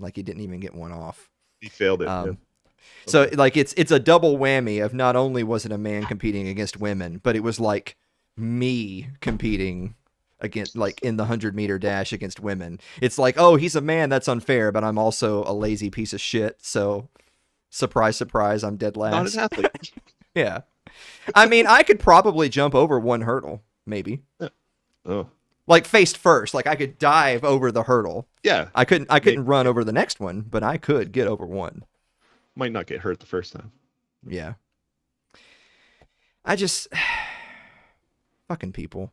get one off. He failed it. So it's a double whammy of not only was it a man competing against women, but it was like me competing against in the 100-meter dash against women. It's like, oh, he's a man, that's unfair, but I'm also a lazy piece of shit. So surprise, surprise, I'm dead last. Not an athlete. Yeah. I mean, I could probably jump over one hurdle, maybe. Yeah. Oh. Face first, I could dive over the hurdle. Yeah. I couldn't run over the next one, but I could get over one. Might not get hurt the first time. Yeah. I just fucking people.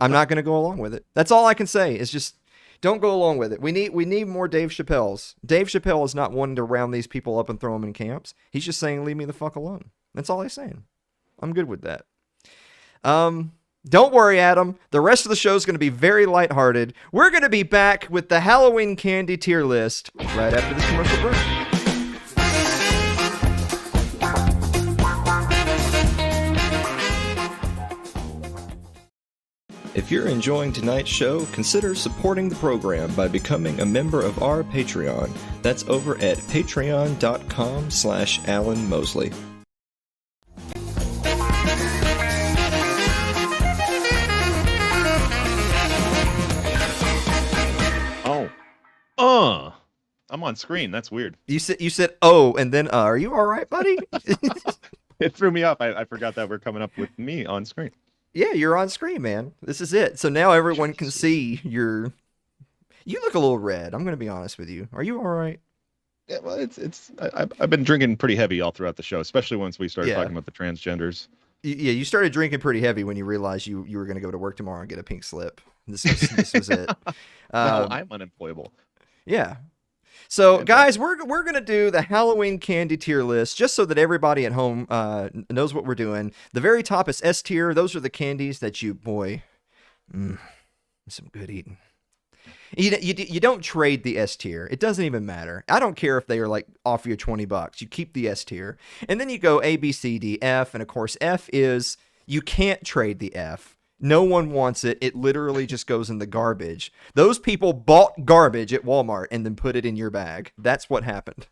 I'm not going to go along with it. That's all I can say. Is just don't go along with it. We need more Dave Chappelle's. Dave Chappelle is not one to round these people up and throw them in camps. He's just saying, leave me the fuck alone. That's all he's saying. I'm good with that. Don't worry, Adam. The rest of the show is going to be very lighthearted. We're going to be back with the Halloween candy tier list right after this commercial break. If you're enjoying tonight's show, consider supporting the program by becoming a member of our Patreon. That's over at patreon.com/Alan Mosley. I'm on screen. That's weird. You said oh, and then are you all right, buddy? It threw me off. I forgot that we're coming up with me on screen. Yeah, you're on screen, man. This is it. So now everyone can see your. You look a little red. I'm going to be honest with you. Are you all right? Yeah, well, I've been drinking pretty heavy all throughout the show, especially once we started talking about the transgenders. Yeah, you started drinking pretty heavy when you realized you were going to go to work tomorrow and get a pink slip. This was it. No, I'm unemployable. Yeah. So, guys, we're going to do the Halloween candy tier list just so that everybody at home knows what we're doing. The very top is S tier. Those are the candies that some good eating. You don't trade the S tier. It doesn't even matter. I don't care if they are off your $20. You keep the S tier. And then you go A, B, C, D, F. And of course, F is you can't trade the F. No one wants it. It literally just goes in the garbage. Those people bought garbage at Walmart and then put it in your bag. That's what happened.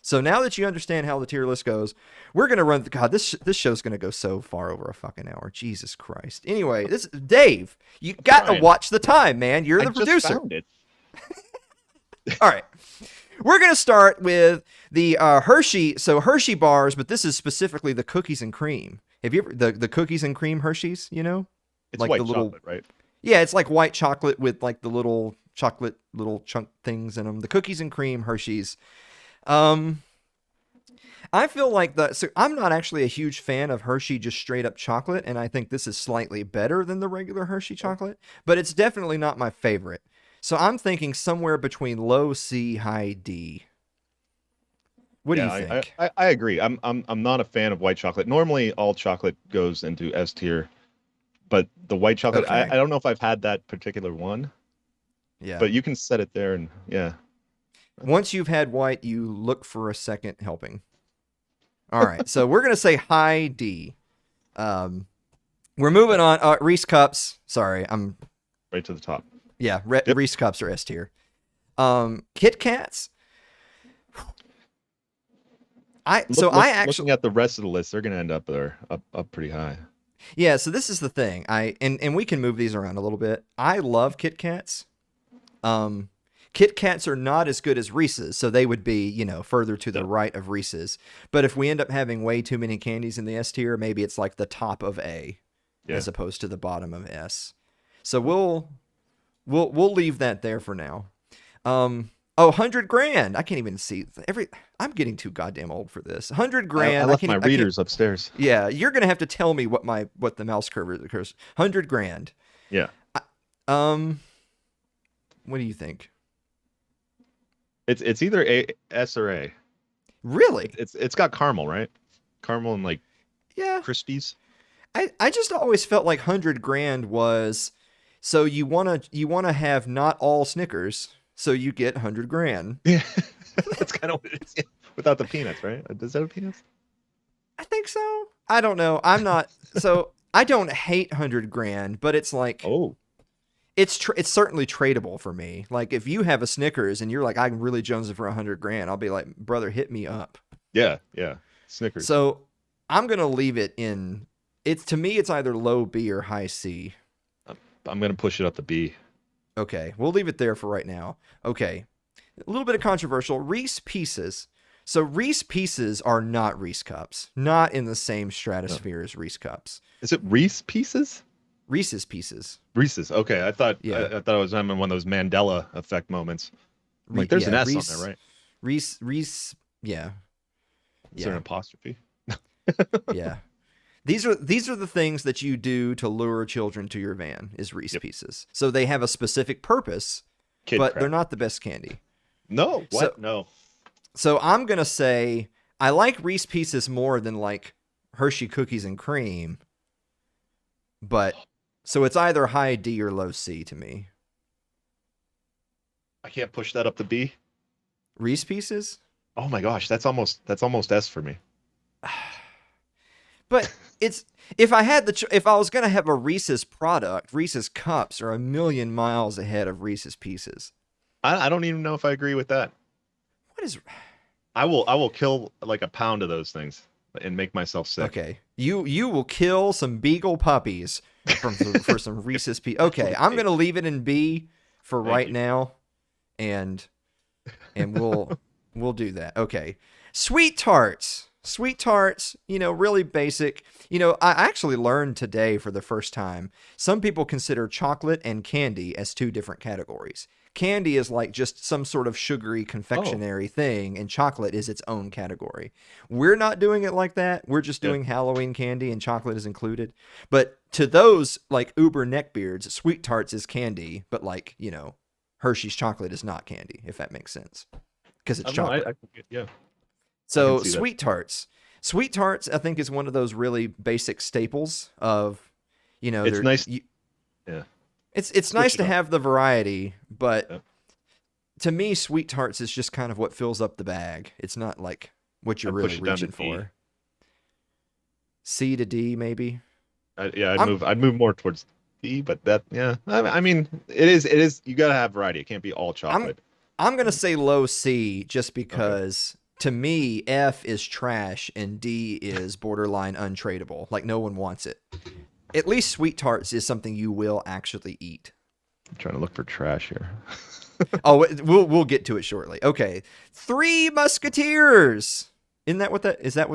So now that you understand how the tier list goes, we're going to run. God, this show's going to go so far over a fucking hour. Jesus Christ. Anyway, Dave, you got to watch the time, man. You're the producer. Found it. All right. We're going to start with the Hershey. So Hershey bars, but this is specifically the cookies and cream. Have you ever the cookies and cream Hershey's, you know? It's white chocolate, right? Yeah, it's like white chocolate with the little chocolate little chunk things in them. The cookies and cream Hershey's. I feel like so I'm not actually a huge fan of Hershey just straight up chocolate, and I think this is slightly better than the regular Hershey chocolate, but it's definitely not my favorite. So I'm thinking somewhere between low C, high D. What do you think? I agree. I'm not a fan of white chocolate. Normally, all chocolate goes into S tier. But the white chocolate, okay. I don't know if I've had that particular one. Yeah. But you can set it there and yeah. Once you've had white, you look for a second helping. All right. So we're gonna say high D. We're moving on. Reese cups. Sorry, Right to the top. yeah. Yep. Reese cups are S tier. Kit Kats. Looking at the rest of the list, they're gonna end up there, up pretty high. Yeah, so this is the thing. And we can move these around a little bit. I love Kit Kats. Kit Kats are not as good as Reese's, so they would be, further to the right of Reese's. But if we end up having way too many candies in the S tier, maybe it's like the top of A as opposed to the bottom of S. So we'll leave that there for now. 100 grand. I can't even see I'm getting too goddamn old for this. 100 grand. I left my readers upstairs. Yeah, you're gonna have to tell me what the mouse curve is. 100 grand. Yeah. What do you think? It's either S or A. Really? It's got caramel, right? Caramel and like Crispies. I just always felt like 100 grand was so you wanna have not all Snickers. So you get 100 grand. Yeah, that's kind of what it is. Yeah. Without the peanuts, right? Does that have peanuts? I think so. I don't know. I'm not. So I don't hate 100 grand, but it's like, it's certainly tradable for me. Like if you have a Snickers and you're like, I'm really jonesing for 100 grand, I'll be like, brother, hit me up. Yeah, Snickers. So I'm gonna leave it in. To me, it's either low B or high C. I'm gonna push it up to B. Okay, we'll leave it there for right now. Okay, a little bit of controversial. Reese Pieces. So Reese Pieces are not Reese Cups. Not in the same stratosphere as Reese Cups. Is it Reese Pieces? Reese's Pieces. Reese's. Okay, I thought I thought it was in one of those Mandela effect moments. Like there's an S on there, right? Reese. Yeah. Is there an apostrophe? Yeah. These are the things that you do to lure children to your van is Reese Pieces. So they have a specific purpose, but they're not the best candy. No, what? No. So I'm going to say I like Reese Pieces more than like Hershey cookies and cream. But so it's either high D or low C to me. I can't push that up to B. Reese Pieces? Oh my gosh, that's almost S for me. But if I was gonna have a Reese's product, Reese's Cups are a million miles ahead of Reese's Pieces. I don't even know if I agree with that. What is? I will kill like a pound of those things and make myself sick. Okay, you will kill some beagle puppies for some Reese's Pieces. Okay, I'm gonna leave it in B for right now, and we'll do that. Okay, Sweet Tarts. Sweet Tarts, really basic. I actually learned today for the first time, some people consider chocolate and candy as two different categories. Candy is like just some sort of sugary confectionery thing, and chocolate is its own category. We're not doing it like that. We're just doing Halloween candy, and chocolate is included. But to those like uber neckbeards, Sweet Tarts is candy, but like, Hershey's chocolate is not candy, if that makes sense. Because it's chocolate. So Sweet Tarts. Sweet Tarts, I think, is one of those really basic staples of, it's nice. It's nice to have the variety, but to me, Sweet Tarts is just kind of what fills up the bag. It's not like what you're really reaching for. C to D, maybe. I'd move more towards D, but I mean, it is. You gotta have variety. It can't be all chocolate. I'm gonna say low C just because. Okay. To me, F is trash and D is borderline untradeable. Like no one wants it. At least Sweet Tarts is something you will actually eat. I'm trying to look for trash here. Oh, we'll get to it shortly. Okay, Three Musketeers. Is that what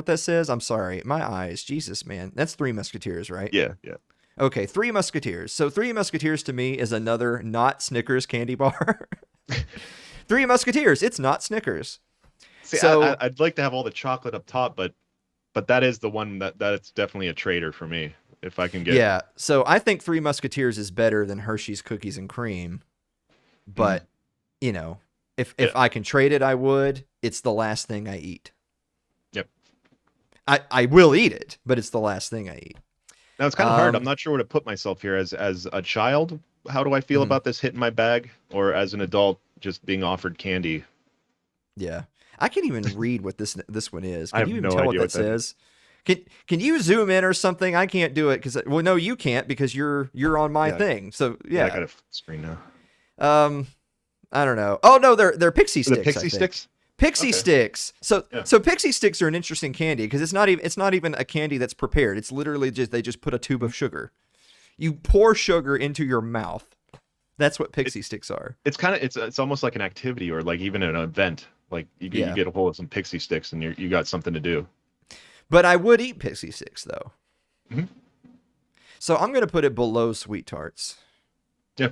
that says? I'm sorry, my eyes. Jesus, man, that's Three Musketeers, right? Yeah. Okay, Three Musketeers. So Three Musketeers to me is another not Snickers candy bar. Three Musketeers. It's not Snickers. See, so I'd like to have all the chocolate up top, but that is the one that's definitely a trader for me if I can get. Yeah, so I think Three Musketeers is better than Hershey's cookies and cream, but if I can trade it, I would. It's the last thing I eat. Yep. I will eat it, but it's the last thing I eat. Now it's kind of hard. I'm not sure where to put myself here. As a child, how do I feel about this hitting my bag, or as an adult, just being offered candy? Yeah. I can't even read what this one is. I Can have you even no tell what idea that what that is. says? Can you zoom in or something? I can't do it because no, you can't because you're on my Yeah. thing. So Yeah, I yeah. got a screen now. I don't know. Oh no, they're pixie The sticks. I pixie think. sticks? Pixie Okay. sticks. So Yeah. so pixie sticks are an interesting candy because it's not even a candy that's prepared. It's literally just they just put a tube of sugar. You pour sugar into your mouth. That's what pixie sticks are. It's kind of it's almost like an activity or like even an event. Like you Yeah. get a hold of some pixie sticks and you got something to do. But I would eat pixie sticks though. Mhm. So I'm gonna put it below sweet tarts. Yeah.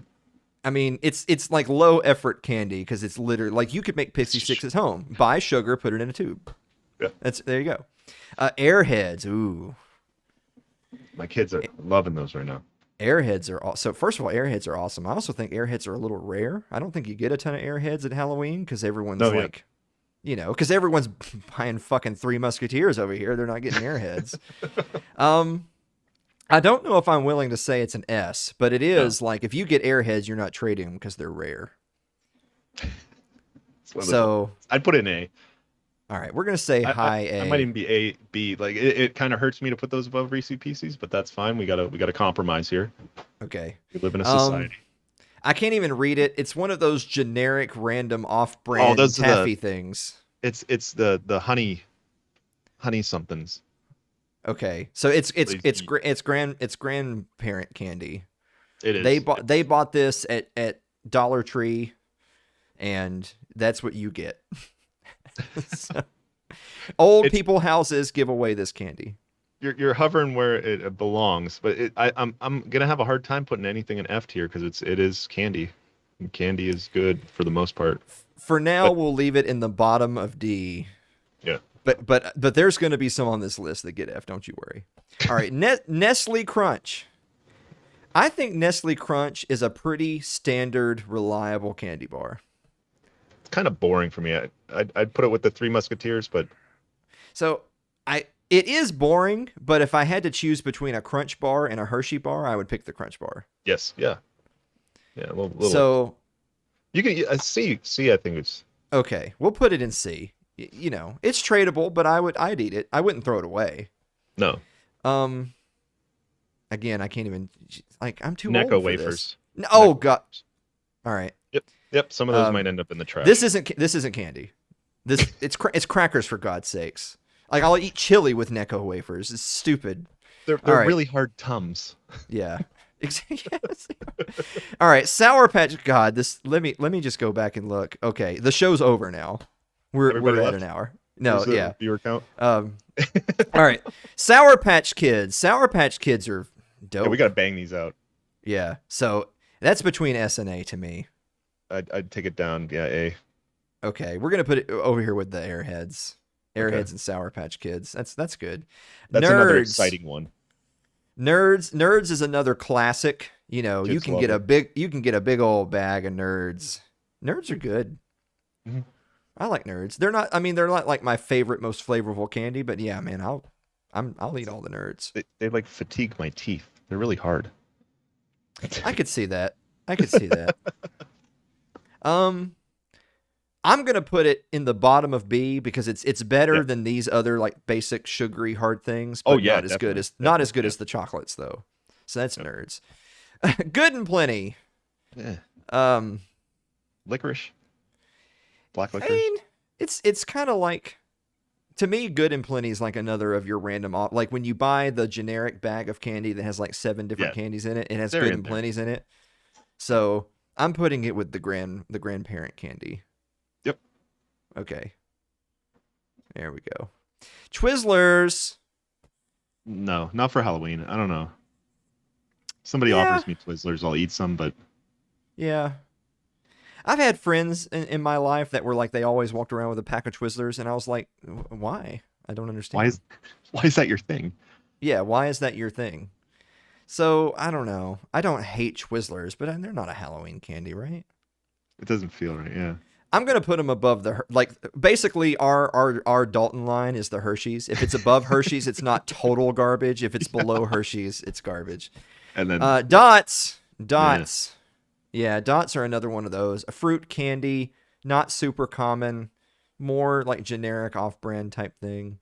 I mean, it's like low effort candy because it's literally like you could make pixie sticks at home. Buy sugar, put it in a tube. Yeah. There you go. Airheads, ooh, My kids are loving those right now. Airheads are so. First of all, Airheads are awesome. I also think Airheads are a little rare. I don't think you get a ton of Airheads at Halloween because everyone's No, yeah. like, because everyone's buying fucking Three Musketeers over here. They're not getting Airheads. I don't know if I'm willing to say it's an S, but it is like if you get Airheads, you're not trading them because they're rare. It's one of those So, ones. I'd put it in A. all right, we're gonna say high A. I might even be A, B. Like it kind of hurts me to put those above Reese's Pieces, but that's fine. We gotta compromise here. Okay. We live in a society. I can't even read it. It's one of those generic, random, off-brand those are taffy things. It's the honey somethings. Okay, so it's These- grandparent candy. It is. They bought this at Dollar Tree, and that's what you get. So, old people houses give away this candy. You're hovering where it belongs, but I'm gonna have a hard time putting anything in F tier because it is candy. And candy is good for the most part. For now, But- we'll leave it in the bottom of D. Yeah. But there's going to be some on this list that get F. Don't you worry. All right, Nestle Crunch. I think Nestle Crunch is a pretty standard, reliable candy bar. It's kind of boring for me. I'd put it with the Three Musketeers, but So it is boring. But if I had to choose between a Crunch bar and a Hershey bar, I would pick the Crunch bar. yes, yeah, a little. So You can C. I think it's okay, we'll put it in C. It's tradable, but I'd eat it. I wouldn't throw it away. no Again, I can't even I'm too Necco old for wafers. this. Oh Necco God! wafers. All right, Yep. Some of those might end up in the trash. this isn't candy. It's crackers for God's sakes. Like I'll eat chili with Necco wafers. It's stupid. They're All right. really hard Tums. Yeah. Yes. All right, Sour Patch. God, let me just go back and look. Okay, the show's over now. We're Everybody at left? an hour. No, Where's the yeah. viewer count. All right, Sour Patch Kids. Sour Patch Kids are dope. Yeah, we gotta bang these out. Yeah. So that's between S and A to me. I'd take it down. Yeah, A. Okay, we're gonna put it over here with the Airheads. Airheads Okay. and Sour Patch Kids. That's good. That's Nerds. another exciting one. Nerds is another classic. You Kids can love get it. you can get a big old bag of Nerds. Nerds are good. Mhm. I like Nerds. They're not like my favorite, most flavorful candy, but yeah, man, I'll eat all the Nerds. They like fatigue my teeth. They're really hard. I could see that. I'm gonna put it in the bottom of B because it's better Yeah. than these other like basic sugary hard things. Oh, But yeah, not as good definitely. as the chocolates though. So that's Nerds. Good and plenty. Yeah. Um, Licorice. Black I licorice. mean, it's kind of like, to me, Good and Plenty is like another of your random like when you buy the generic bag of candy that has like 7 different Yeah. candies in it. It has They're Good in and there. Plenty's in it. So I'm putting it with the grandparent candy. Yep. Okay. There we go. Twizzlers. No, not for Halloween. I don't know. Somebody Yeah. offers me Twizzlers, I'll eat some, but Yeah. I've had friends in my life that were like, they always walked around with a pack of Twizzlers, and I was like, why? I don't understand. why is that your thing? Yeah, why is that your thing? So, I don't know. I don't hate Twizzlers, but they're not a Halloween candy, right? It doesn't feel right. Yeah. I'm going to put them above basically our Dalton line is the Hershey's. If it's above Hershey's, it's not total garbage. If it's below Hershey's, it's garbage. And then Dots. Yeah, Dots are another one of those. A fruit candy, not super common, more like generic off-brand type thing.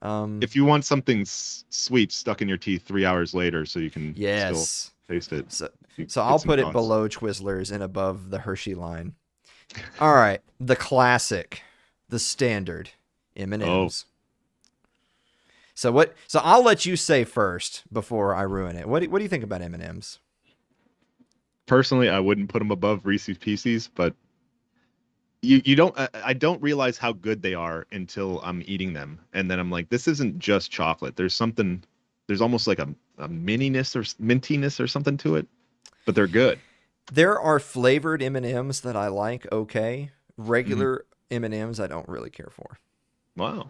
If you want something sweet stuck in your teeth 3 hours later, so you can still Yes. taste it. So Get I'll some put it thoughts. below Twizzlers and above the Hershey line. All right, the classic, the standard M&Ms. So I'll let you say first before I ruin it. What do you think about M&Ms? Personally, I wouldn't put them above Reese's Pieces, but you don't. I don't realize how good they are until I'm eating them, and then I'm like, this isn't just chocolate. There's something. There's almost like a mintiness or mintiness or something to it, but they're good. There are flavored M&Ms that I like. Okay, regular M&Ms I don't really care for. Wow.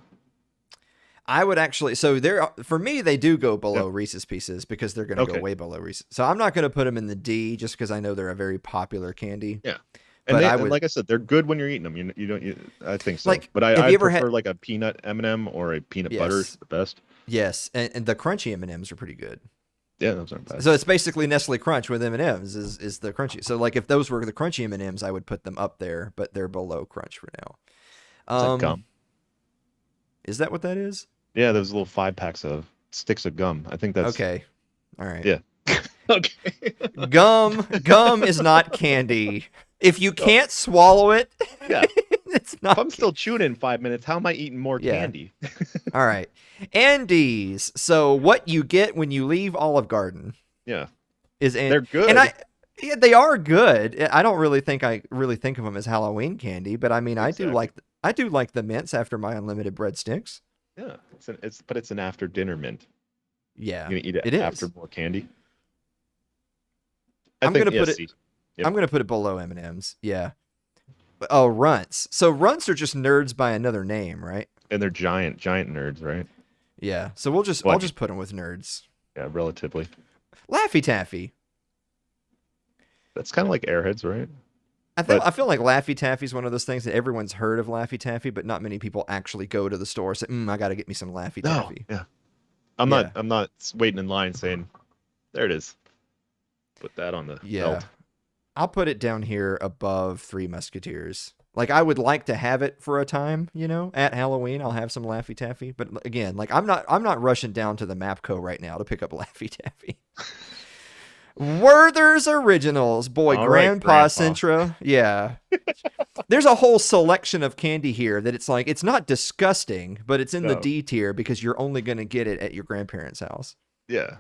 I would actually, so for me, they do go below Reese's Pieces because they're going to go way below Reese's. So I'm not going to put them in the D just because I know they're a very popular candy. Yeah. But and like I said, they're good when you're eating them. I think so. Like, but have I you ever prefer had- like a peanut M&M or a peanut butter is the best. Yes, and the crunchy M&Ms are pretty good. Yeah, those aren't bad. So it's basically Nestle Crunch with M&Ms is the crunchy. So like if those were the crunchy M&Ms, I would put them up there, but they're below Crunch for now. Is that gum? Is that what that is? Yeah, those little 5-packs of sticks of gum. I think that's Okay. All right. Yeah. Okay. Gum is not candy. If you can't swallow it, Yeah. it's not. If I'm still chewing in 5 minutes, how am I eating more candy? All right. Andes. So what you get when you leave Olive Garden Yeah. is They're good. And they are good. I don't really think of them as Halloween candy, but I mean, Exactly. I do like the mints after my unlimited breadsticks. Yeah, it's an after dinner mint. Yeah, You're gonna eat it is. after more candy. I'm gonna put it. Yep. I'm gonna put it below M&Ms. Yeah. Oh, Runts. So Runts are just nerds by another name, right? And they're giant nerds, right? Yeah. So I'll just put them with nerds. Yeah, relatively. Laffy Taffy. That's kind of like Airheads, right? I feel like Laffy Taffy is one of those things that everyone's heard of Laffy Taffy, but not many people actually go to the store and say, I got to get me some Laffy Taffy. Yeah. I'm not waiting in line saying, there it is. Put that on the belt. I'll put it down here above Three Musketeers. Like I would like to have it for a time, at Halloween I'll have some Laffy Taffy, but again, like I'm not rushing down to the Mapco right now to pick up Laffy Taffy. Werther's Originals, boy, All right, Grandpa Centra. Yeah. There's a whole selection of candy here that it's like, it's not disgusting, but it's in the D tier because you're only going to get it at your grandparents' house. Yeah.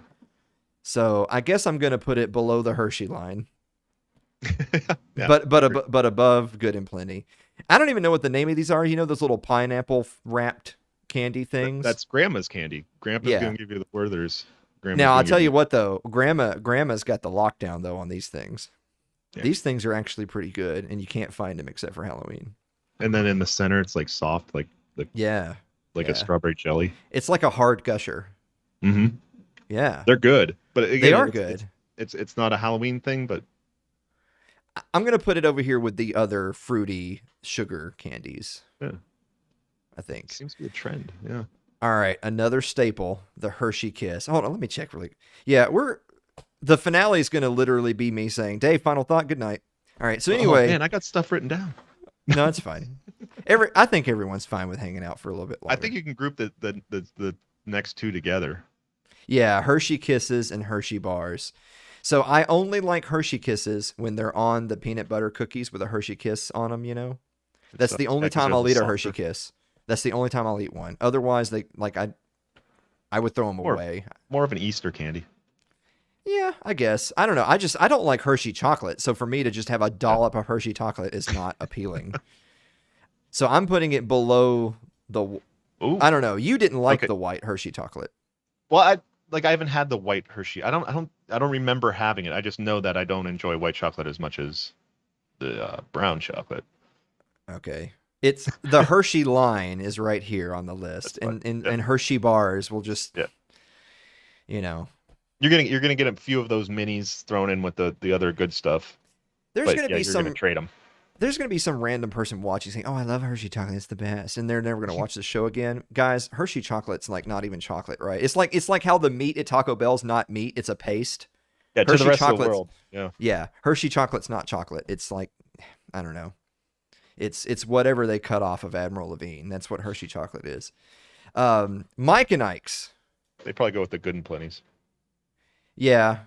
So I guess I'm going to put it below the Hershey line, Yeah. but above Good and Plenty. I don't even know what the name of these are. Those little pineapple wrapped candy things. That's Grandma's candy. Grandpa's gonna give you the Werther's. Now I'll tell you what though, Grandma's got the lockdown though on these things. Yeah. These things are actually pretty good, and you can't find them except for Halloween. And then in the center, it's like soft, like a strawberry jelly. It's like a hard gusher. Mm-hmm. Yeah, they're good, but again, they are good. It's not a Halloween thing, but I'm gonna put it over here with the other fruity sugar candies. Yeah, I think seems to be a trend. Yeah. All right, another staple, the Hershey Kiss. Hold on, let me check really. Yeah, the finale is going to literally be me saying, Dave, final thought, good night. All right, so anyway. Man, I got stuff written down. No, it's fine. I think everyone's fine with hanging out for a little bit longer. I think you can group the next two together. Yeah, Hershey Kisses and Hershey Bars. So I only like Hershey Kisses when they're on the peanut butter cookies with a Hershey Kiss on them, That's the only time I'll eat a Hershey Kiss. That's the only time I'll eat one. Otherwise, I would throw them away. More of an Easter candy. Yeah, I guess. I don't know. I don't like Hershey chocolate. So for me to just have a dollop of Hershey chocolate is not appealing. So I'm putting it below the. Ooh. I don't know. You didn't like the white Hershey chocolate. Well, I haven't had the white Hershey. I don't remember having it. I just know that I don't enjoy white chocolate as much as the brown chocolate. Okay. It's the Hershey line is right here on the list, and Hershey bars will just, You're gonna get a few of those minis thrown in with the other good stuff. You're gonna trade them. There's gonna be some random person watching saying, "Oh, I love Hershey chocolate; it's the best," and they're never gonna watch the show again. Guys, Hershey chocolate's like not even chocolate, right? It's like how the meat at Taco Bell's not meat; it's a paste. Yeah, to the rest of the world. Yeah. Hershey chocolate's not chocolate. It's like, I don't know. It's whatever they cut off of Admiral Levine. That's what Hershey chocolate is. Mike and Ike's. They probably go with the Good and Plenty's. Yeah.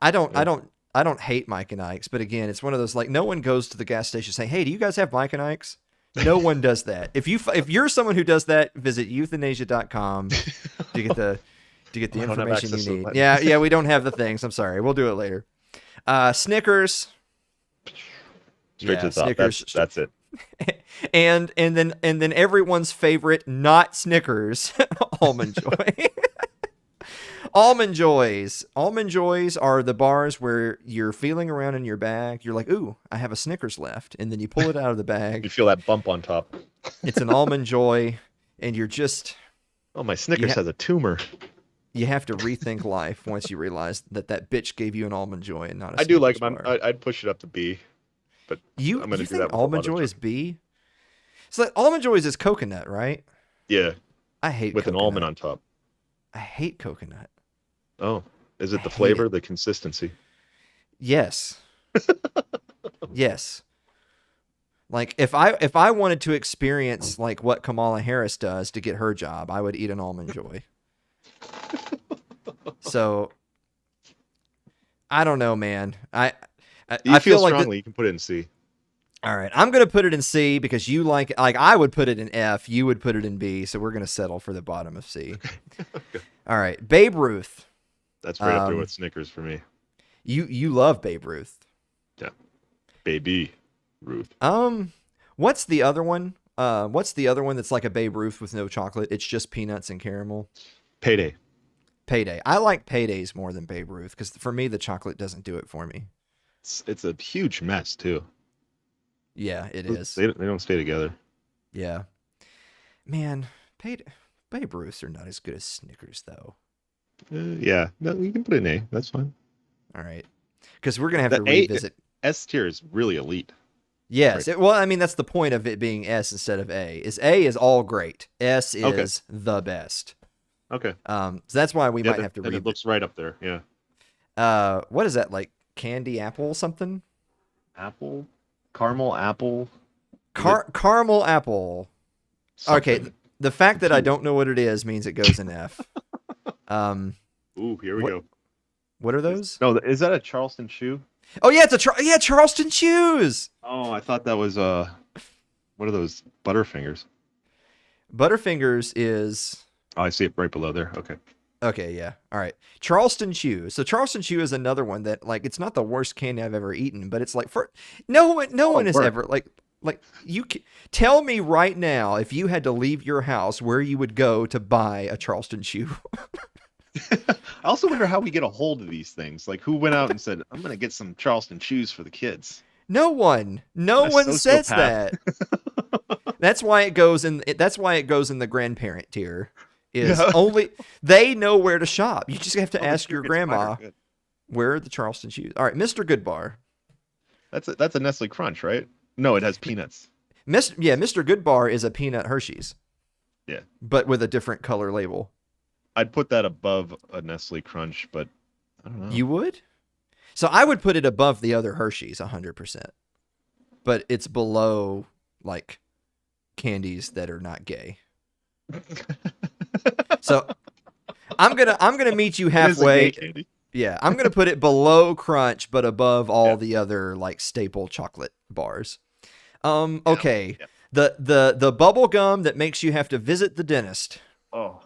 I don't hate Mike and Ike's, but again, it's one of those, like, no one goes to the gas station saying, "Hey, do you guys have Mike and Ike's?" No one does that. If you're someone who does that, visit euthanasia.com to get the information you need. Yeah, we don't have the things. I'm sorry. We'll do it later. Snickers. Straight to the top. Snickers. That's it. and then everyone's favorite, not Snickers, Almond Joy. Almond Joys. Almond Joys are the bars where you're feeling around in your bag. You're like, "Ooh, I have a Snickers left," and then you pull it out of the bag. You feel that bump on top. It's an Almond Joy, and you're just... Oh, my Snickers has a tumor. You have to rethink life once you realize that bitch gave you an Almond Joy and not a I do like Snickers them. bar. I'd push it up to B, but You I'm going to do think that with Almond Joy is B? So like, Almond Joys is coconut, right? Yeah, I hate with coconut. an almond on top. I hate coconut. Oh, is it the hate flavor, the consistency? Yes. Yes. Like if I wanted to experience like what Kamala Harris does to get her job, I would eat an Almond Joy. So I don't know, man. I feel like strongly. You can put it in C. All right, I'm gonna put it in C because you like I would put it in F, you would put it in B, so we're gonna settle for the bottom of C. Okay. All right, Babe Ruth. That's right up there with Snickers for me. You love Babe Ruth. Yeah, Baby Ruth. What's the other one? What's the other one that's like a Babe Ruth with no chocolate? It's just peanuts and caramel. Payday. Payday. I like Paydays more than Babe Ruth because for me the chocolate doesn't do it for me. It's a huge mess too. Yeah, it is. They don't stay together. Yeah, man, Babe Ruths are not as good as Snickers though. Yeah, no, you can put it in A. That's fine. All right, because we're gonna have to revisit. S tier is really elite. Yes, right. well, I mean that's the point of it being S instead of A. A is all great. S is the best. Okay. So that's why we might have to read. It looks right up there. Yeah. What is that, like candy apple something? Apple, caramel apple. Caramel apple. Something. Okay, the fact that I don't know what it is means it goes in F. Ooh, here we go. What are those? No, is that a Charleston chew? Oh yeah, it's Charleston Chews. Oh, I thought that was what are those Butterfingers? Butterfingers is. Oh, I see it right below there. Okay. Okay, yeah. All right. Charleston Chew. So Charleston Chew is another one that like it's not the worst candy I've ever eaten, but it's like for no one has ever like tell me right now if you had to leave your house where you would go to buy a Charleston Chew. I also wonder how we get a hold of these things. Like who went out and said, "I'm going to get some Charleston Chews for the kids." No one says that. That's why it goes in the grandparent tier. Only they know where to shop. You just have to ask your grandma where are the Charleston Chews. All right, Mr. Goodbar. That's a Nestle Crunch, right? No, it has peanuts. Mr. Goodbar is a peanut Hershey's. Yeah. But with a different color label. I'd put that above a Nestle Crunch, but I don't know. You would? So I would put it above the other Hershey's 100%. But it's below like candies that are not gay. So I'm gonna meet you halfway. Yeah, I'm gonna put it below Crunch, but above all the other like staple chocolate bars. Okay. Yeah. The bubble gum that makes you have to visit the dentist. Oh,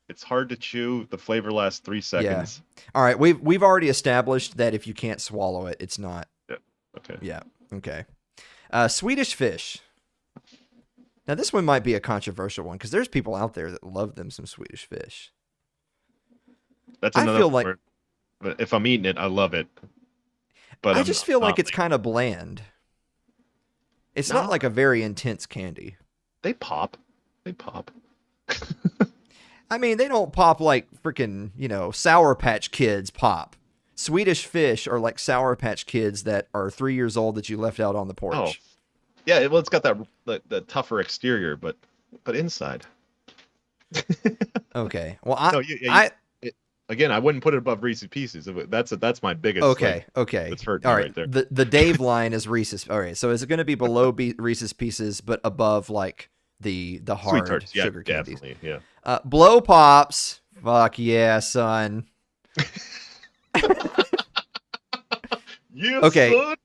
it's hard to chew. The flavor lasts 3 seconds. Yeah. All right, we've already established that if you can't swallow it, it's not. Yeah. Okay. Yeah. Okay. Swedish Fish. Now this one might be a controversial one because there's people out there that love them some Swedish Fish. That's another. I feel like if I'm eating it, I love it. But I just feel like it's kind of bland. It's not like a very intense candy. They pop. They pop. I mean, they don't pop like freaking, Sour Patch Kids pop. Swedish Fish are like Sour Patch Kids that are 3 years old that you left out on the porch. Oh. Yeah, well, it's got that the tougher exterior, but inside. Okay. Well, Again, I wouldn't put it above Reese's Pieces. That's my biggest. Okay, like, okay. That's hurting All me right. right there. The Dave line is Reese's. All right. So is it going to be below Reese's Pieces, but above like the Sweet hard tarts, yeah, sugar candies? definitely, yeah. Blow pops. Fuck yeah, son. Yes, Okay. son.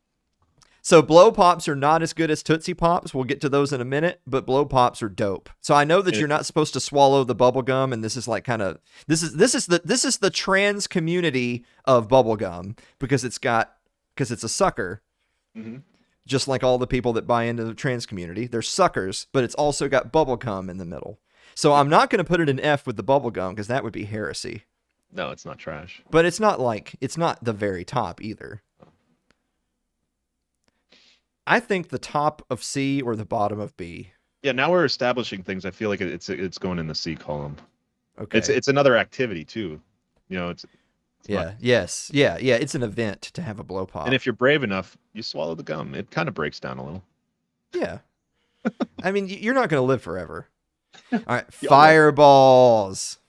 So blow pops are not as good as Tootsie Pops. We'll get to those in a minute, but blow pops are dope. So I know that you're not supposed to swallow the bubble gum, and this is like kind of this is the trans community of bubble gum because it's a sucker. Mm-hmm. Just like all the people that buy into the trans community, they're suckers, but it's also got bubble gum in the middle. So I'm not going to put it in F with the bubble gum because that would be heresy. No, it's not trash. But it's not the very top either. I think the top of C or the bottom of B. Yeah, now we're establishing things. I feel like it's going in the C column. Okay. It's another activity too. You know, it's yeah. not, Yes. Yeah. Yeah. It's an event to have a blow pop. and if you're brave enough, you swallow the gum. It kind of breaks down a little. Yeah. I mean, you're not going to live forever. All right. Fireballs.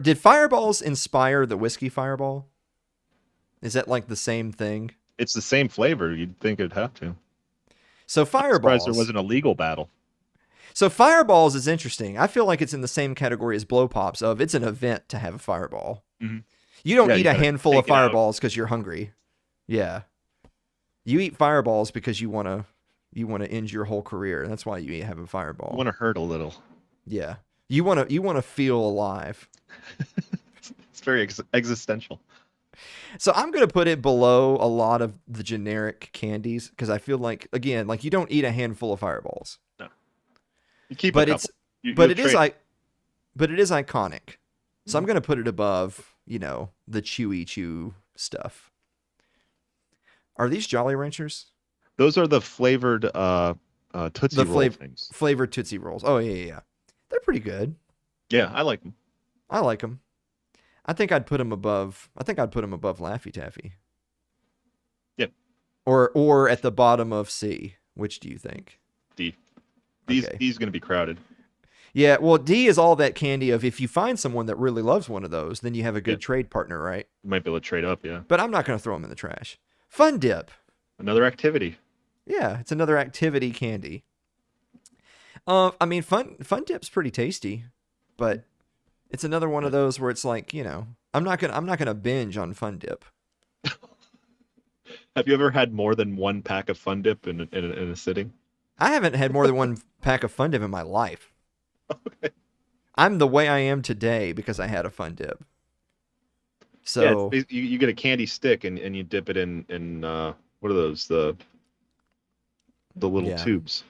Did Fireballs inspire the whiskey Fireball? Is that like the same thing? It's the same flavor. You'd think it'd have to. So I'm surprised Fireballs. there wasn't a legal battle. So Fireballs is interesting. I feel like it's in the same category as Blow Pops of it's an event to have a Fireball. Mm-hmm. You don't eat you a gotta handful of take it out. Fireballs because you're hungry. Yeah. You eat Fireballs because you want to end your whole career. That's why you have a Fireball. I want to hurt a little. Yeah. You want to feel alive. It's very existential. So I'm going to put it below a lot of the generic candies because I feel like, again, like you don't eat a handful of Fireballs. No. You keep But a couple. but it is iconic. So I'm going to put it above, the chewy chew stuff. Are these Jolly Ranchers? Those are the flavored Tootsie Roll things. Flavored Tootsie Rolls. Oh, yeah. They're pretty good. Yeah, I like them. I like them. I think I'd put them above Laffy Taffy. Yep. Or at the bottom of C. Which do you think? D. Okay. D's going to be crowded. Yeah, well, D is all that candy of if you find someone that really loves one of those, then you have a good trade partner, right? You might be able to trade up, yeah. But I'm not going to throw them in the trash. Fun Dip. Another activity. Yeah, it's another activity candy. I mean, Fun Dip's pretty tasty, but it's another one of those where it's like, I'm not gonna binge on Fun Dip. Have you ever had more than one pack of Fun Dip in a sitting? I haven't had more than one pack of Fun Dip in my life. Okay. I'm the way I am today because I had a Fun Dip. So yeah, you get a candy stick and you dip it in what are those, the little tubes.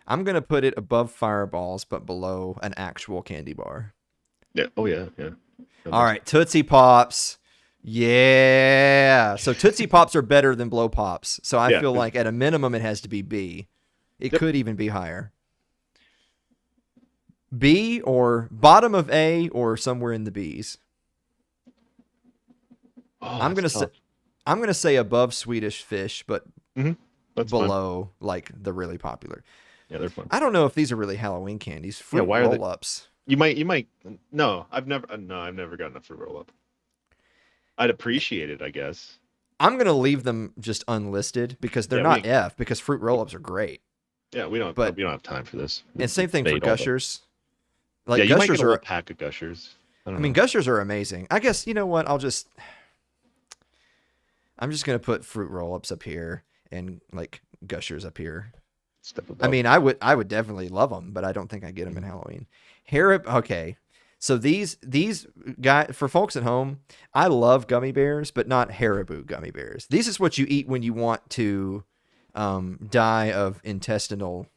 I'm gonna put it above Fireballs, but below an actual candy bar. Yeah. Oh yeah. All right, Tootsie Pops. Yeah. So Tootsie Pops are better than Blow Pops. So I feel like at a minimum it has to be B. It could even be higher. B or bottom of A or somewhere in the B's. Oh, I'm gonna say above Swedish Fish, but below like the really popular. Yeah, they're fun. I don't know if these are really Halloween candies. Fruit roll-ups. You might. No, I've never gotten a fruit roll-up. I'd appreciate it, I guess. I'm gonna leave them just unlisted because they're not F because fruit roll-ups are great. Yeah, we don't have time for this. And same thing for Gushers. Like you Gushers might get a pack of Gushers. I mean, Gushers are amazing. I guess you know what? I'm just gonna put fruit roll-ups up here and like Gushers up here. I mean, I would definitely love them, but I don't think I get them in Halloween. Okay, so these guys, for folks at home, I love gummy bears, but not Haribo gummy bears. This is what you eat when you want to die of intestinal,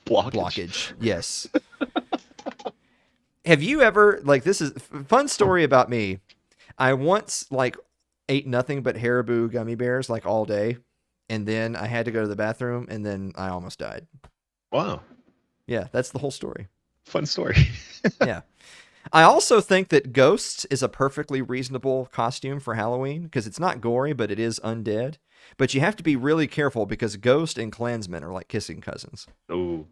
blockage. Yes. Have you ever, like, this is a fun story about me. I once ate nothing but Haribo gummy bears all day. And then I had to go to the bathroom, and then I almost died. Wow. Yeah, that's the whole story. Fun story. Yeah. I also think that Ghosts is a perfectly reasonable costume for Halloween because it's not gory, but it is undead. But you have to be really careful because Ghost and Klansmen are like kissing cousins. Oh.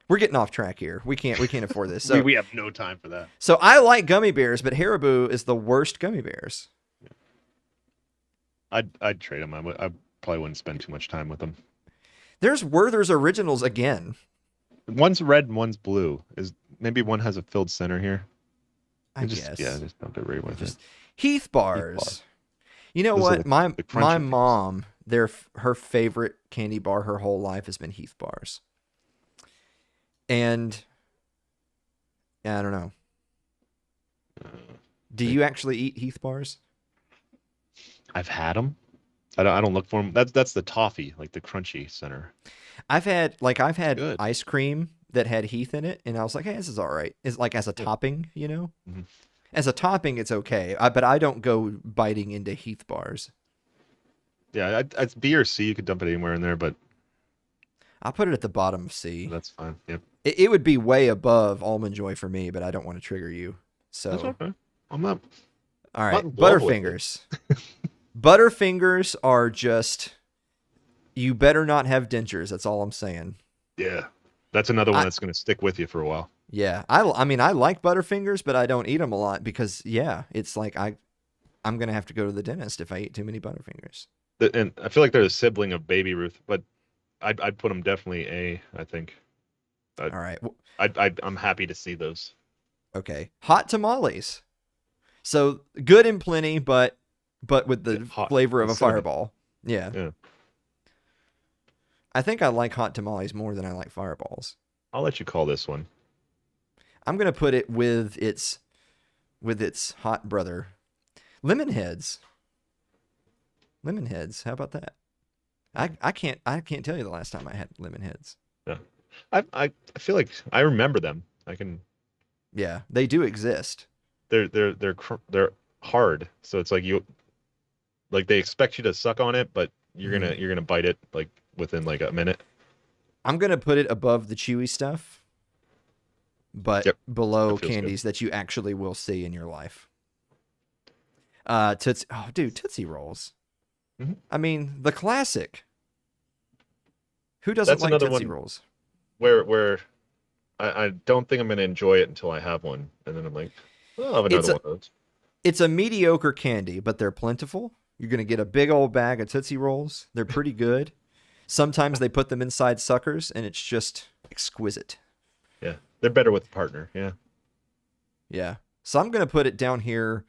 We're getting off track here. We can't afford this. we, So we have no time for that. so I like gummy bears, but Haribo is the worst gummy bears. I'd trade them. I probably wouldn't spend too much time with them. There's Werther's Originals again. One's red and one's blue. Is maybe one has a filled center here? I just, guess. Yeah, just dump it right with it. Heath bars. You know Those are what? the My crunchy things. mom, her favorite candy bar her whole life has been Heath bars. And I don't know. Do you actually eat Heath bars? I've had them. I don't look for them. That's the toffee, like the crunchy center. I've had Good. ice cream that had Heath in it, and I was like, hey, this is all right. It's like as a topping, you know? Mhm. As a topping, it's okay. But I don't go biting into Heath bars. Yeah, it's B or C. You could dump it anywhere in there, but I'll put it at the bottom of C. that's fine. Yep. It would be way above Almond Joy for me, but I don't want to trigger you. So, That's okay. I'm not. all right, not in love with it. Butterfingers. Butterfingers are just. You better not have dentures. That's all I'm saying. Yeah, that's another one that's going to stick with you for a while. Yeah, I mean, I like Butterfingers, but I don't eat them a lot because, yeah, it's like I'm going to have to go to the dentist if I eat too many Butterfingers. And I feel like they're a sibling of Baby Ruth, but I'd put them definitely A. I think. All right. I'm happy to see those. Okay. Hot tamales. So good and plenty, but with the Hot. flavor of a Cinnamon. fireball. Yeah. Yeah. I think I like hot tamales more than I like fireballs. I'll let you call this one. I'm going to put it with its hot brother. Lemon heads. Lemon heads. How about that? I can't tell you the last time I had lemon heads. Yeah. I feel like I remember them. I can. Yeah, they do exist. They're hard, so it's like they expect you to suck on it, but you're gonna bite it like within like a minute. I'm going to put it above the chewy stuff, but below That feels candies that you actually will see in your life. Tootsie Rolls. Mhm. I mean, the classic. Who doesn't That's like another Tootsie one. Rolls? Where I don't think I'm gonna enjoy it until I have one, and then I'm like, I'll have It's another one of those. It's a mediocre candy, but they're plentiful. You're going to get a big old bag of Tootsie Rolls. They're pretty good. Sometimes they put them inside suckers, and it's just exquisite. Yeah, they're better with a partner. Yeah. Yeah. So I'm going to put it down here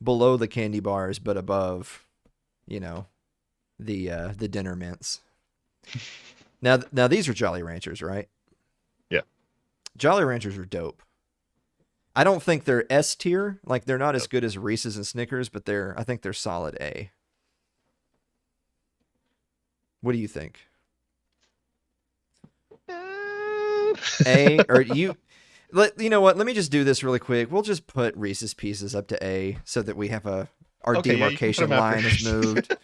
below the candy bars, but above, the dinner mints. Now these are Jolly Ranchers, right? Yeah. Jolly Ranchers are dope. I don't think they're S tier. Like, they're not as good as Reese's and Snickers, but I think they're solid A. What do you think? A or you know what? Let me just do this really quick. We'll just put Reese's Pieces up to A so that we have our Okay, yeah, you can put demarcation them after. line is moved.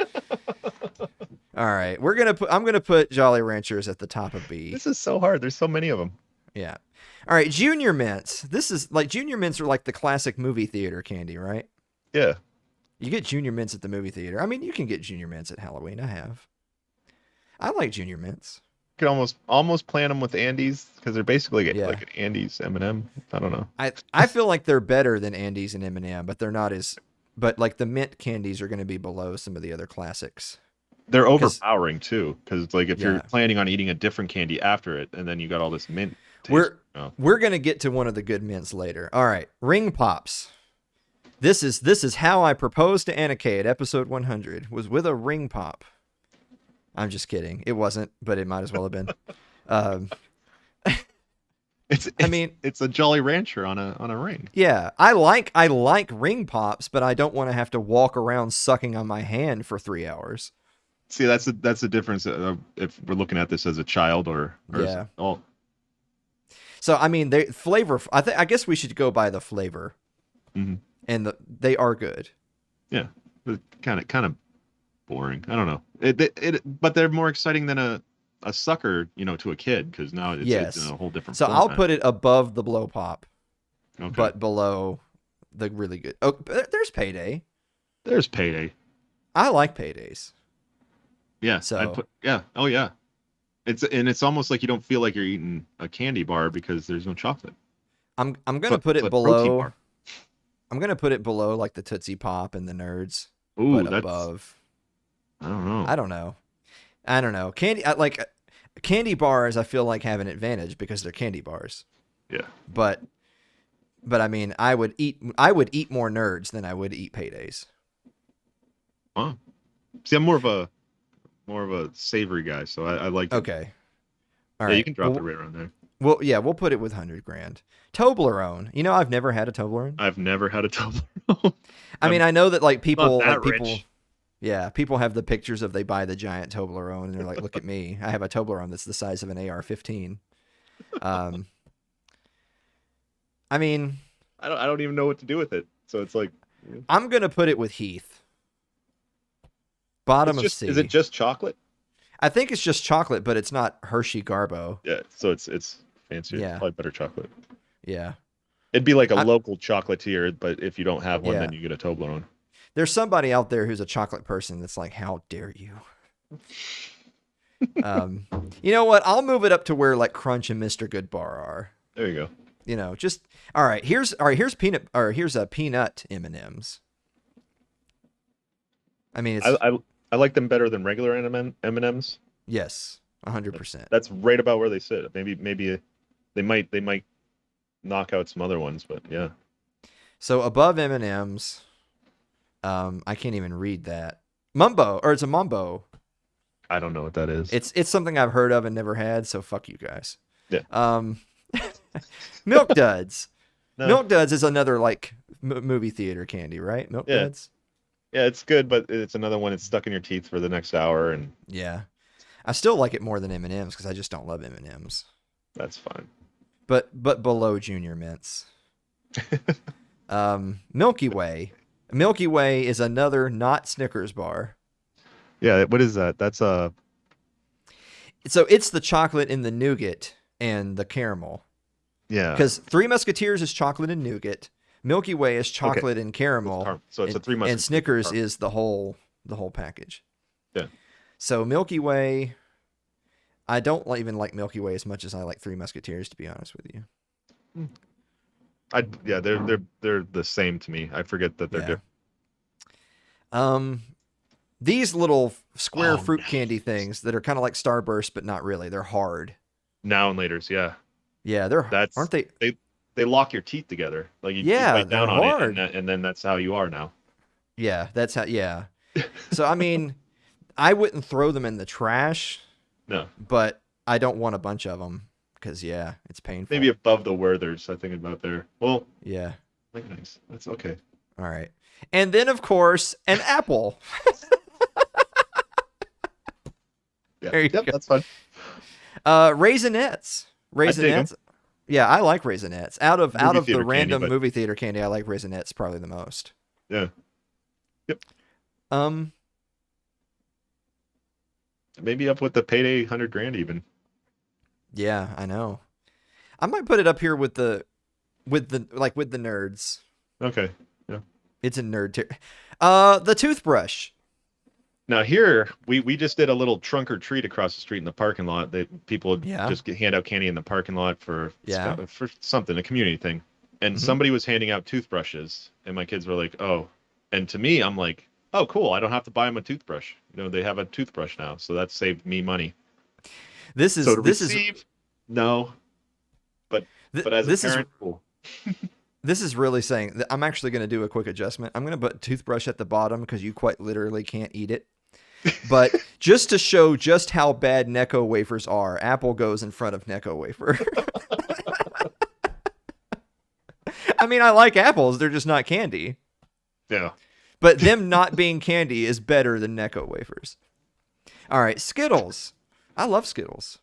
All right, I'm gonna put Jolly Ranchers at the top of B. This is so hard. There's so many of them. Yeah. All right, Junior Mints. This is like Junior Mints are like the classic movie theater candy, right? Yeah. You get Junior Mints at the movie theater. I mean, you can get Junior Mints at Halloween. I like Junior Mints. You could almost plan them with Andes because they're basically Yeah. like an Andes M&M. I don't know. I feel like they're better than Andes and M&M, but they're not as. But like the mint candies are going to be below some of the other classics. They're overpowering too, because like if Yeah. you're planning on eating a different candy after it, and then you got all this mint. Taste. We're going to get to one of the good mints later. All right, Ring Pops. This is how I proposed to Anna Kay at episode 100 was with a ring pop. I'm just kidding. It wasn't, but it might as well have been. It's a Jolly Rancher on a ring. Yeah, I like ring pops, but I don't want to have to walk around sucking on my hand for 3 hours. See, that's the difference if we're looking at this as a child or Yeah. oh, So I mean, they flavor. I guess we should go by the flavor, Mhm. and they are good. yeah, kind of boring. I don't know. But they're more exciting than a sucker, to a kid because now it's in a whole different. So format. I'll put it above the blow pop, Okay. but below the really good. Oh, there's Payday. There's Payday. I like Paydays. Yeah. So- I'd put, yeah. Oh yeah. It's almost like you don't feel like you're eating a candy bar because there's no chocolate. I'm gonna put it It's a protein below. bar. I'm gonna put it below like the Tootsie Pop and the Nerds, Ooh, but above. I don't know. I don't know. Candy bars. I feel like have an advantage because they're candy bars. Yeah. But I mean, I would eat more Nerds than I would eat Paydays. Huh. See, I'm more of a savory guy, so I like it. Okay. All Yeah, right. you can drop it right around there. Well, yeah, we'll put it with 100 grand. Toblerone. You know, I've never had a Toblerone. I've never had a Toblerone. I mean, I know that like people, not that rich. people have the pictures of they buy the giant Toblerone and they're like, look at me. I have a Toblerone that's the size of an AR-15. I mean, I don't even know what to do with it. So it's like, I'm going to put it with Heath. Bottom of C. Is it just chocolate? I think it's just chocolate, but it's not Hershey Garbo. Yeah, so it's fancier. Yeah. Probably better chocolate. Yeah. It'd be like a local chocolatier, but if you don't have one, Yeah. then you get a Toblerone. There's somebody out there who's a chocolate person that's like, how dare you? You know what? I'll move it up to where like Crunch and Mr. Goodbar are. There you go. You know, just all right. Here's a peanut M&Ms. I mean, it's I like them better than regular M&Ms. yes, 100%. That's right about where they sit. Maybe they might knock out some other ones, but yeah. So above M&Ms, I can't even read that. Mumbo, or it's a Mumbo. I don't know what that is. It's something I've heard of and never had. So fuck you guys. Yeah. Milk Duds. No. Milk Duds is another like movie theater candy, right? Milk Duds. Yeah, it's good, but it's another one that's stuck in your teeth for the next hour, and Yeah, I still like it more than M&Ms because I just don't love M&Ms. that's fine. But below Junior Mints. Milky Way. Milky Way is another not Snickers bar. Yeah, what is that? That's So it's the chocolate in the nougat and the caramel. Yeah. Because Three Musketeers is chocolate and nougat. Milky Way is chocolate and caramel. So it's a Three Musketeers. And Snickers is the whole package. Yeah. So Milky Way, I don't even like Milky Way as much as I like Three Musketeers, to be honest with you. They're the same to me. I forget that they're different. These little square fruit candy things that are kind of like Starburst, but not really. They're hard. Now and Laters, yeah. Yeah, aren't they? They lock your teeth together. Like you bite down on it, and then that's how you are now. Yeah, that's how. Yeah. So I mean, I wouldn't throw them in the trash. No. But I don't want a bunch of them because it's painful. Maybe above the Werthers, I think about there. Well. Yeah. Nice. That's okay. All right, and then of course an apple. Yeah. There you go. That's fun. Raisinets. Yeah, I like Raisinets. Out of the random movie theater candy, I like Raisinets probably the most. Yeah. Yep. Maybe up with the Payday 100 grand even. Yeah, I know. I might put it up here with the Nerds. Okay. Yeah. It's a nerd tier. The toothbrush. Now here we just did a little trunk or treat across the street in the parking lot that people would just hand out candy in the parking lot for something, a community thing. And somebody was handing out toothbrushes, and my kids were like, "Oh," and to me, I'm like, "Oh, cool! I don't have to buy them a toothbrush. You know, they have a toothbrush now, so that saved me money." This is no, but as a parent, cool. This is really saying that I'm actually going to do a quick adjustment. I'm going to put toothbrush at the bottom because you quite literally can't eat it. But just to show just how bad Necco wafers are, Apple goes in front of Necco wafer. I mean, I like apples. They're just not candy. Yeah. But them not being candy is better than Necco wafers. All right, Skittles. I love Skittles.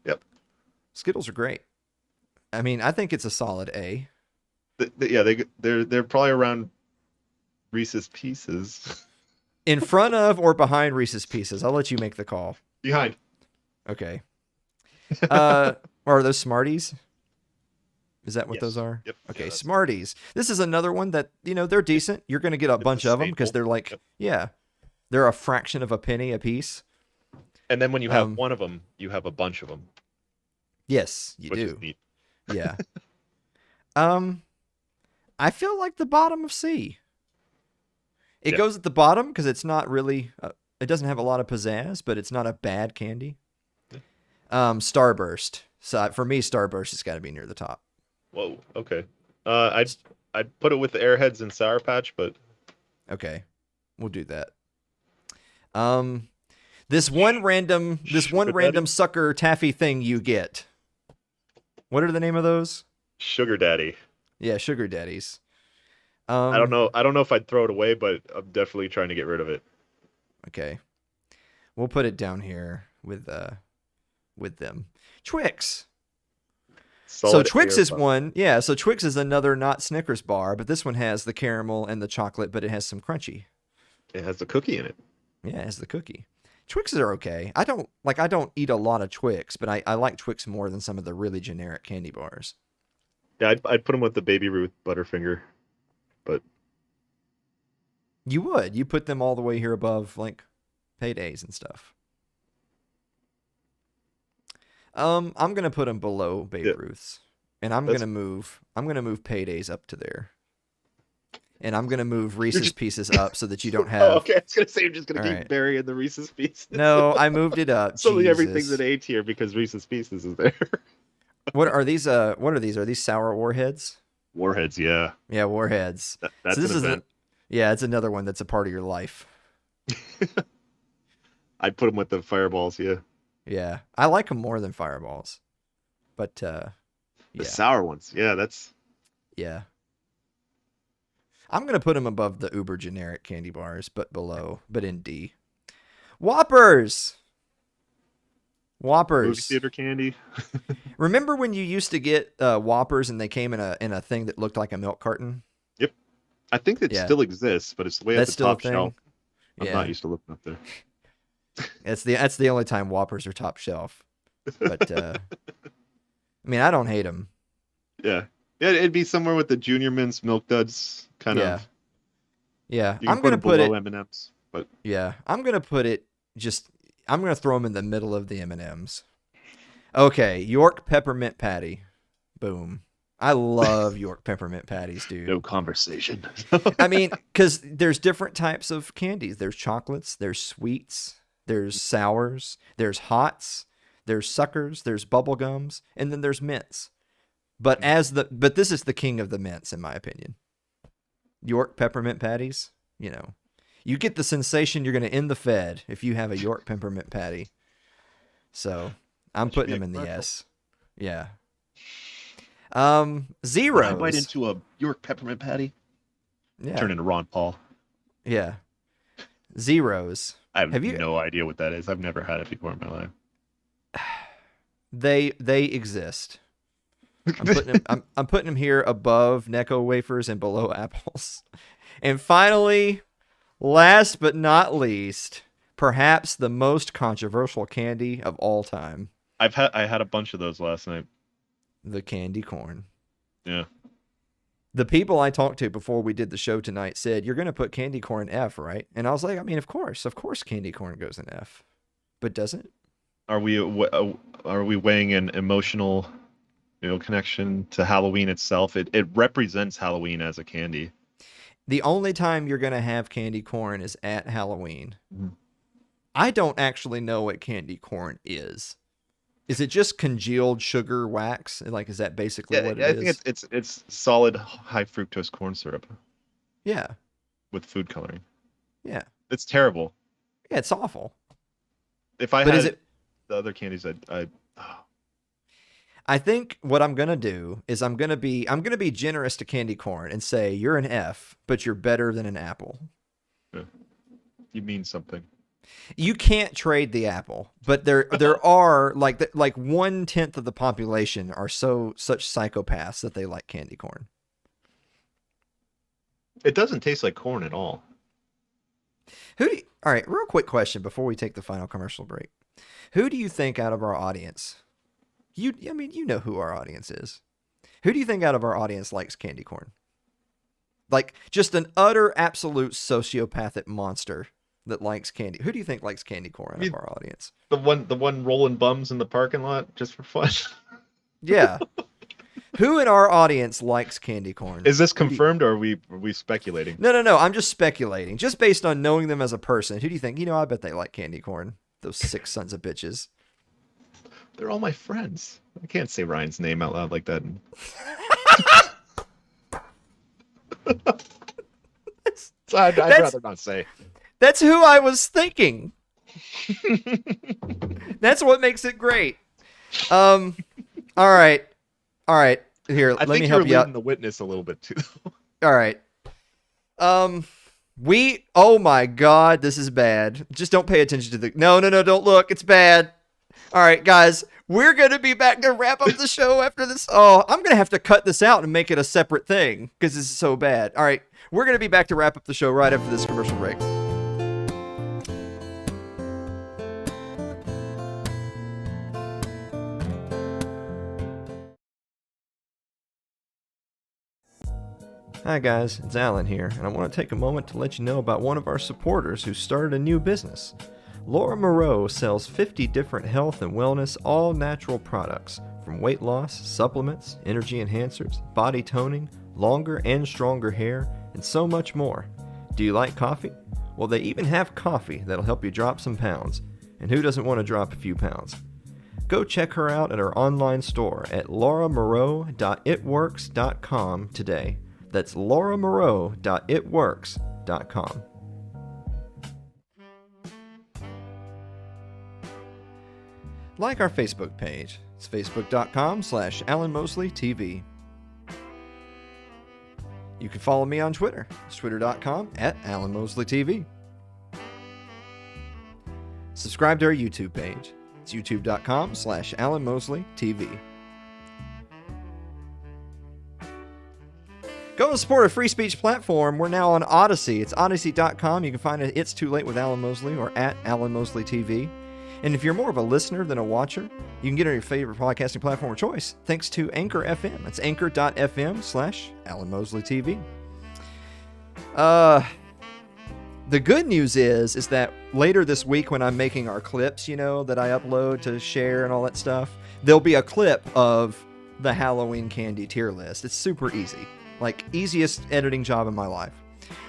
Yep. Skittles are great. I mean, I think it's a solid A. They're probably around Reese's Pieces. In front of or behind Reese's Pieces? I'll let you make the call. Behind. Okay. Are those Smarties? Is that what those are? Yep. Okay, Smarties. This is another one that, they're decent. You're going to get a bunch of them because they're like, they're a fraction of a penny a piece. And then when you have one of them, you have a bunch of them. Yes, you which do. Is neat. Yeah. I feel like the bottom of C. It goes at the bottom because it's not really. It doesn't have a lot of pizzazz, but it's not a bad candy. Starburst. So for me, Starburst has got to be near the top. Whoa. Okay. I'd put it with the Airheads and Sour Patch, but okay, we'll do that. This one random sucker taffy thing you get. What are the name of those? Sugar Daddy. Yeah, Sugar Daddies. I don't know if I'd throw it away, but I'm definitely trying to get rid of it. Okay. We'll put it down here with them. Twix. So Twix is one. Yeah, so Twix is another not Snickers bar, but this one has the caramel and the chocolate, but it has some crunchy. It has the cookie in it. Yeah, it has the cookie. Twixes are okay. I don't eat a lot of Twix, but I like Twix more than some of the really generic candy bars. Yeah, I'd put them with the Baby Ruth Butterfinger, but you would. You put them all the way here above like Paydays and stuff. I'm gonna put them below Baby Ruth's, and I'm gonna move Paydays up to there, and I'm gonna move Reese's Pieces up so that you don't have. Oh, okay, I was gonna say you're just gonna keep burying the Reese's Pieces. No, I moved it up. So everything's an A tier because Reese's Pieces is there. What are these? What are these? Are these sour warheads? Warheads, yeah. Yeah, warheads. That's so this an is event. It's another one that's a part of your life. I'd put them with the Fireballs, yeah. Yeah, I like them more than Fireballs, but the sour ones, yeah. I'm gonna put them above the uber generic candy bars, but in D. Whoppers. Movie theater candy. Remember when you used to get Whoppers and they came in a thing that looked like a milk carton? Yep. I think it still exists, but it's way at the top shelf. I'm not used to looking up there. That's the only time Whoppers are top shelf. But I mean, I don't hate them. Yeah, it'd be somewhere with the Junior Mints, Milk Duds kind of. Yeah, I'm gonna put it below M&Ms, but I'm gonna put it I'm gonna throw them in the middle of the M&Ms. Okay, York peppermint patty, boom. I love York peppermint patties, dude. No conversation. I mean, because there's different types of candies. There's chocolates, there's sweets, there's sours, there's hots, there's suckers, there's bubble gums, and then there's mints. But this is the king of the mints, in my opinion. York peppermint patties, you get the sensation you're going to end the Fed if you have a York peppermint patty. So I'm putting them in the S. Yeah. Zeros. I bite into a York peppermint patty. Yeah. Turn into Ron Paul. Yeah. Zeros. I have no idea what that is. I've never had it before in my life. They exist. I'm putting them here above Necco wafers and below apples. And finally, last but not least, perhaps the most controversial candy of all time. I had a bunch of those last night. The candy corn. Yeah. The people I talked to before we did the show tonight said, you're going to put candy corn F, right? And I was like, I mean, of course candy corn goes in F. But does it? Are we weighing an emotional, connection to Halloween itself? It represents Halloween as a candy. The only time you're going to have candy corn is at Halloween. Mm-hmm. I don't actually know what candy corn is. Is it just congealed sugar wax? Like, is that basically what it is? I think it's solid high fructose corn syrup. Yeah. With food coloring. Yeah. It's terrible. Yeah, it's awful. If I had the other candies, I think what I'm gonna do is I'm gonna be generous to candy corn and say you're an F, but you're better than an apple. Yeah. You mean something. You can't trade the apple, but there are like 1/10 of the population are such psychopaths that they like candy corn. It doesn't taste like corn at all. All right, real quick question before we take the final commercial break. Who do you think out of our audience? You know who our audience is. Who do you think out of our audience likes candy corn? Like just an utter absolute sociopathic monster that likes candy? Who do you think likes candy corn of our audience? The one rolling bums in the parking lot just for fun. Yeah. Who in our audience likes candy corn? Is this confirmed or are we speculating? No. I'm just speculating. Just based on knowing them as a person. Who do you think? I bet they like candy corn. Those sick sons of bitches. They're all my friends. I can't say Ryan's name out loud like that. I'd rather not say. That's who I was thinking. That's what makes it great. All right. Here, let me help you out. The witness a little bit too. All right. Oh my God, this is bad. Just don't pay attention to the. No, don't look. It's bad. All right, guys, we're gonna be back to wrap up the show after this. Oh, I'm gonna have to cut this out and make it a separate thing because this is so bad. All right, we're gonna be back to wrap up the show right after this commercial break. Hi guys, it's Alan here, and I want to take a moment to let you know about one of our supporters who started a new business. Laura Moreau sells 50 different health and wellness all-natural products, from weight loss, supplements, energy enhancers, body toning, longer and stronger hair, and so much more. Do you like coffee? Well, they even have coffee that'll help you drop some pounds, and who doesn't want to drop a few pounds? Go check her out at her online store at lauramoreau.itworks.com today. That's lauramoreau.itworks.com. Like our Facebook page. It's facebook.com/AlanMosleyTV. You can follow me on Twitter. It's twitter.com/AlanMosleyTV. Subscribe to our YouTube page. It's youtube.com/AlanMosleyTV. Go and support a free speech platform. We're now on Odyssey. It's odyssey.com. You can find it It's Too Late with Alan Mosley or at Alan Mosley TV. And if you're more of a listener than a watcher, you can get on your favorite podcasting platform of choice thanks to Anchor FM. It's anchor.fm/Alan Mosley TV. The good news is that later this week when I'm making our clips, that I upload to share and all that stuff, there'll be a clip of the Halloween candy tier list. It's super easy. Like, easiest editing job in my life.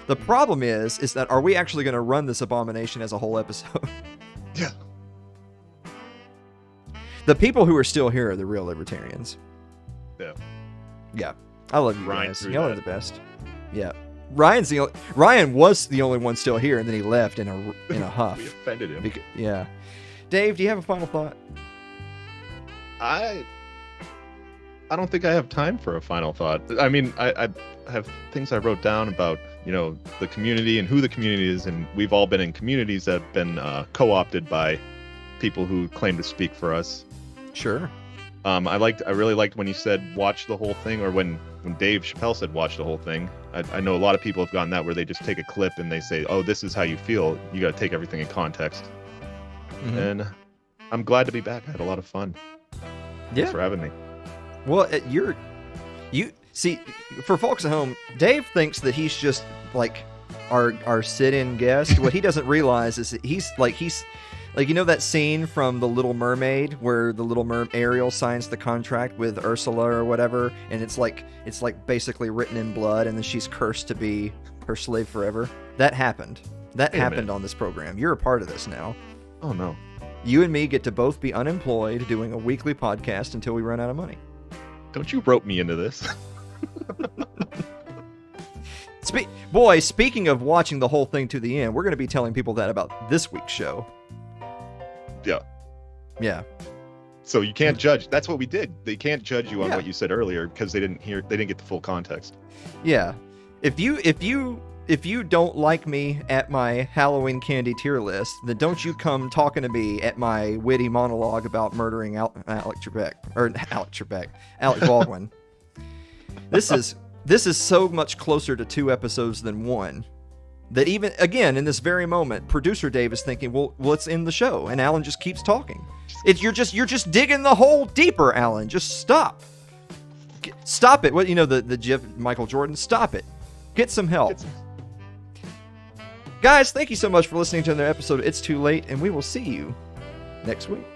The problem is that are we actually going to run this abomination as a whole episode? Yeah. The people who are still here are the real libertarians. Yeah. Yeah. I love you Ryan guys. Y'all are the best. Yeah. Ryan was the only one still here, and then he left in a huff. We offended him. Yeah. Dave, do you have a final thought? I don't think I have time for a final thought. I mean, I have things I wrote down about, the community and who the community is, and we've all been in communities that have been co-opted by people who claim to speak for us. Sure. I really liked when you said watch the whole thing, or when Dave Chappelle said watch the whole thing. I know a lot of people have gone that where they just take a clip and they say, oh, this is how you feel. You got to take everything in context. Mm-hmm. And I'm glad to be back. I had a lot of fun. Thanks for having me. Well, you see, for folks at home, Dave thinks that he's just like our sit-in guest. What he doesn't realize is that he's like that scene from The Little Mermaid where the Little Ariel signs the contract with Ursula or whatever, and it's like basically written in blood, and then she's cursed to be her slave forever. That happened. That happened on this program. You're a part of this now. Oh no. You and me get to both be unemployed doing a weekly podcast until we run out of money. Don't you rope me into this? Speaking of watching the whole thing to the end, we're going to be telling people that about this week's show. Yeah. Yeah. So you can't judge. That's what we did. They can't judge you on what you said earlier because they didn't get the full context. Yeah. If you don't like me at my Halloween candy tier list, then don't you come talking to me at my witty monologue about murdering Alec Baldwin. This is so much closer to 2 episodes than 1 that even, again, in this very moment, producer Dave is thinking, well, let's end the show. And Alan just keeps talking. You're just digging the hole deeper, Alan. Just stop. Stop it. What, the GIF, Michael Jordan, stop it. Get some help. Guys, thank you so much for listening to another episode of It's Too Late, and we will see you next week.